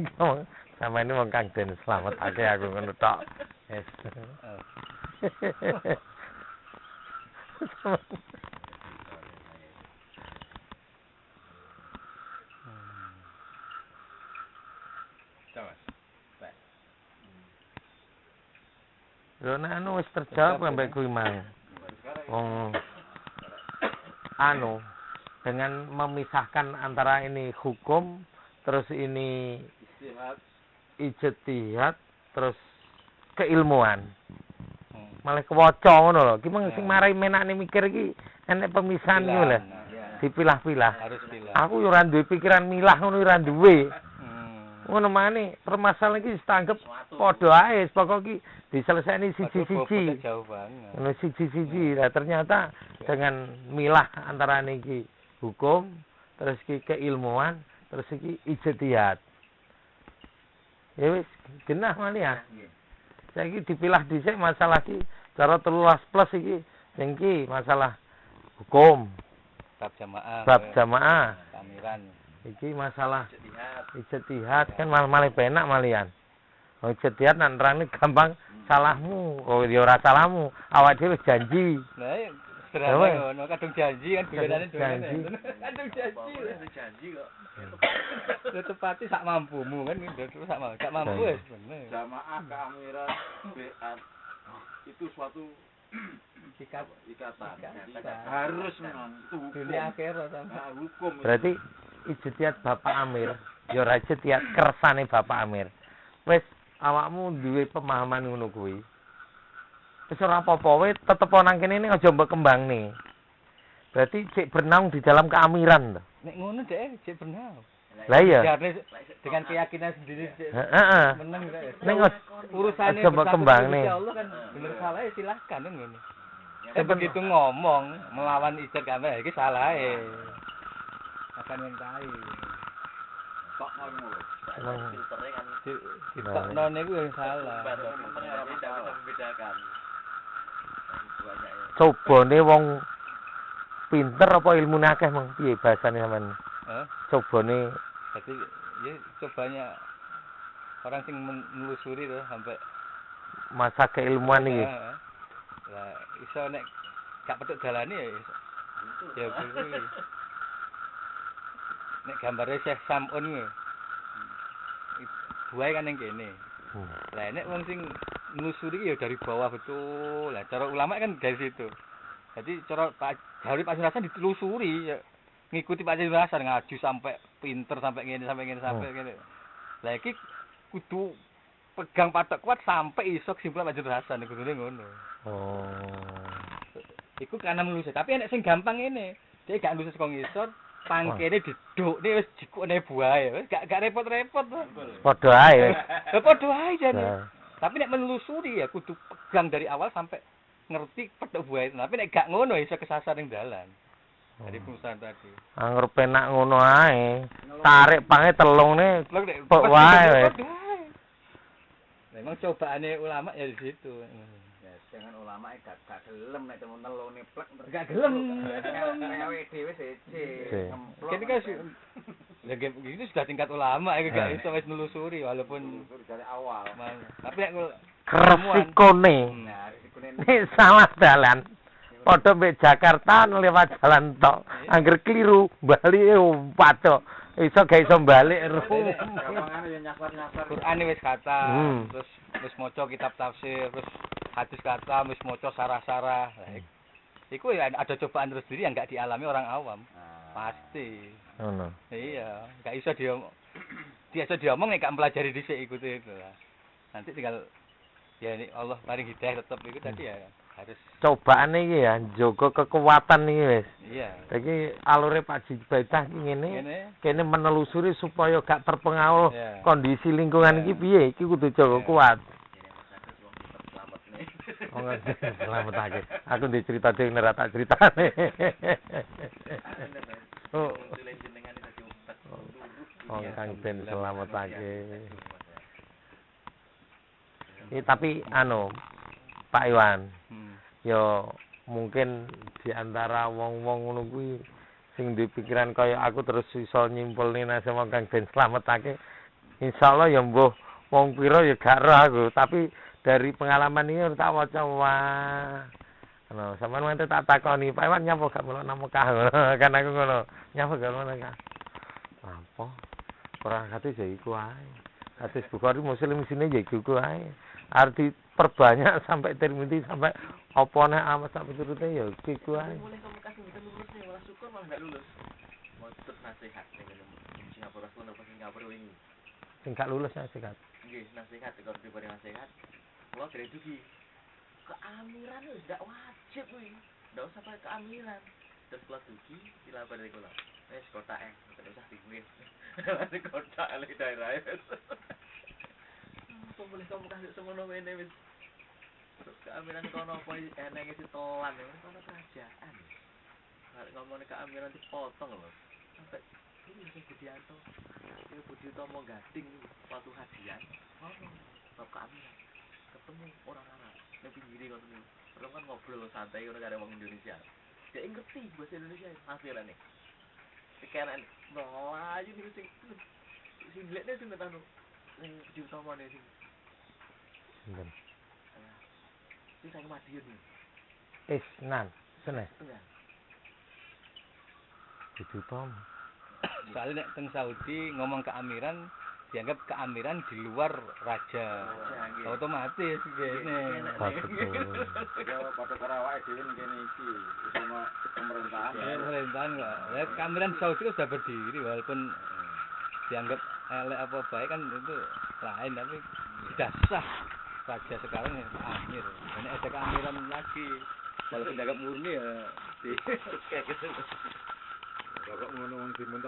Sampeyan wong kang den slametake aku ngono tok. Wis. Lho nek anu wis terjawab sampai kuwi mang. Wong anu dengan memisahkan antara ini hukum terus ini ijtihad terus keilmuan. Malah kewaca ngono lho. Ki mung sing marai menakne mikir iki enek pemisahan iki lho. Dipilah-pilah. Harus pilah. Aku yo ora duwe pikiran milah ngono ora duwe. Ngono maneh permasalahan iki ditanggep padha ae pokok iki diselesaini siji-siji. Jauh banget. Ngono siji-siji. Lah ternyata dengan milah antara niki hukum terus iki keilmuan terus iki ijtihad. Ya wis genah malian. Saiki dipilah dhisik masalah iki cara 13+ iki sing iki masalah hukum Bab jamaah. Kamiran. Iki masalah ijtihad kan malah penak malian. Oh ijtihad nang nerangne gampang salahmu. Oh ya ora salahmu. Awak dhewe janji. Lah sederhana ngono kadung janji kan gulanane janji. Kadung janji kok. Tepati sak mampumu kan terus sak mampu wis bener. Jamaah keamiran beat itu suatu ikatan. Harus memang itu hukum. Dunia akhirat sama hukum. Berarti ijtihad Bapak Amir, ya ora ijtihad kersane Bapak Amir. Wis awakmu duwe pemahaman ngono kuwi. Wis ora apa-apa wae tetep nang kene iki aja mbok kembangne. Berarti cek bernaung di dalam keamiran to. Nek ngono dhek cek bernaung. Lah iya. Dengan keyakinan sendiri. Heeh. Meneng Ning urusane coba kembangne. Allah kan bener salah ya silahkan kan ngene. Begitu ngomong melawan ijtihad kabeh iki salahe. Akan mentai. Tok ngono. Filternya kan ditokno niku yang salah. Tidak bisa membedakan. Cobane wong pinter apa ilmune akeh mong piye bahasane sampean? Cobane jadi ya cobanya orang sing menelusuri tuh sampai masa keilmuan iki. Lah iso nek gak petuk dalane ya iso. Ya kuwi. Nek gambare Syekh Samun kuwi. Buahe kan ning kene. Lah nek wong sing nelusuri ya dari bawah betul. Lah cara ulama kan dari situ. Jadi cara dari Pak Hasan ditelusuri ya ngikuti Pak Hasan ngaju sampai pinter sampai ngene. Lah iki kudu pegang patok kuat sampai iso kesimpulan Pak Hasan kudune ngono. Oh. Iku karena menulis, tapi enek sing gampang ngene. Dhek gak nulis kok ngisor, pangkene didukne wis jikukne buahe. Wis gak repot-repot to. Padha ae. Lah padha ae jane. Tapi nek menelusuri ya kudu pegang dari awal sampai ngerti petuk buahe. Tapi nek gak ngono iso kesasar ning dalan. Dari perusahaan tadi. Angger penak ngono ae. Tarik pange telungne kok wae wis. Emang cobaannya ulama ya di situ. Ya dengan ulama gak gelem nek temen nelone plek. Gak gelem. Rewe dhewe siji. Kene kan ya gitu sudah tingkat ulama ya gak iso wis nelusuri walaupun dari awal. Tapi nek Resikone. Nah, risikone Nek salah dalan. Padha mbek Jakarta lewat jalan tok. Angger kliru bali padha. Iso gak iso balik. Gampangane ya nyasar-nyasar. Quran wis kata, terus wis maca kitab tafsir, terus hadis kata, wis maca sarah-sarah. Iku ya ada cobaan terus diri yang enggak dialami orang awam. Pasti. Ngono. Iya, enggak iso diomong nek gak mempelajari dhisik iku itu lah. Nanti tinggal ya ini Allah paring hidayah tetep iku tadi ya harus Cobaan iki ya njogo kekuatan iki wis. iya. Iki alure Pak Jibaitah iki ngene. Ngene. Kene menelusuri supaya gak terpengaruh Iya. kondisi lingkungan iki piye. Iki kudu jaga kuat. Oh ngerti, selamatake. Aku ndek cerita dhewe nek tak critane. Oh. Oh Kang Ben selamatake. Tapi Pak Iwan, yo mungkin di antara wong-wong ngono kuwi sing duwe pikiran kaya aku terus iso nyimpulne sama Kang Ben slametake. Insyaallah ya mbuh wong pira ya gak roh aku, tapi dari pengalaman ini tak waca wah. Sampeyan nanti tak takoni, Pak Iwan nyapa gak melok nang Mekah kan aku ngono. Nyapa gak melok nang Mekah. Apa? Ora hati ya iku ae. Hadis Bukhari Muslim sini ya iku ae. Arti perbanyak sampai Tirmidzi sampai apa nek amat sak piturute ya iku ae. Mulai kamu kasih bukan lulus nih, malah syukur malah nggak lulus. Mau tetap nasihat nih Singapura pun apa Singapura ini. Sing gak lulus nasihat. Nggih, nasihat kalau diberi nasihat. Kalau kira dugi. Keamiran itu tidak wajib kuwi. Ndak usah pakai keamiran. Terus kalau dugi dilapor dari kula. Wis kotak tidak usah dibuih. Di kotak lek daerah. Apa boleh kamu kasih semono ngene wis. Terus keamiran kono apa enenge ditelan kono kerajaan. Kalau ngomongin keamiran dipotong loh. Sampai ini sing Budianto. Ya Budianto Gading waktu hadian. Bab keamiran. Ketemu orang Arab. Nek pinggire ngono niku. Terus kan ngobrol santai ngono karo wong Indonesia. Dia ngerti bahasa Indonesia hasilane. Pikiran Melayu niku sing lekne sing metano. Ning diutamane sing. Sinten? Sing sang Madiun niku. Isnan, senes. Enggak. Itu Tom. Soalnya nek teng Saudi ngomong keamiran dianggap keamiran di luar raja. Otomatis gini. Ya padha karo awake dhewe ngene iki sama pemerintahan. Pemerintahan kok. Ya keamiran Saudi itu sudah berdiri walaupun dianggap elek apa baik kan itu lain tapi sudah sah raja sekarang ya amir. Ini ada keamiran lagi. Walaupun dianggap murni ya di kayak gitu. Kok ngono wong dimuntuk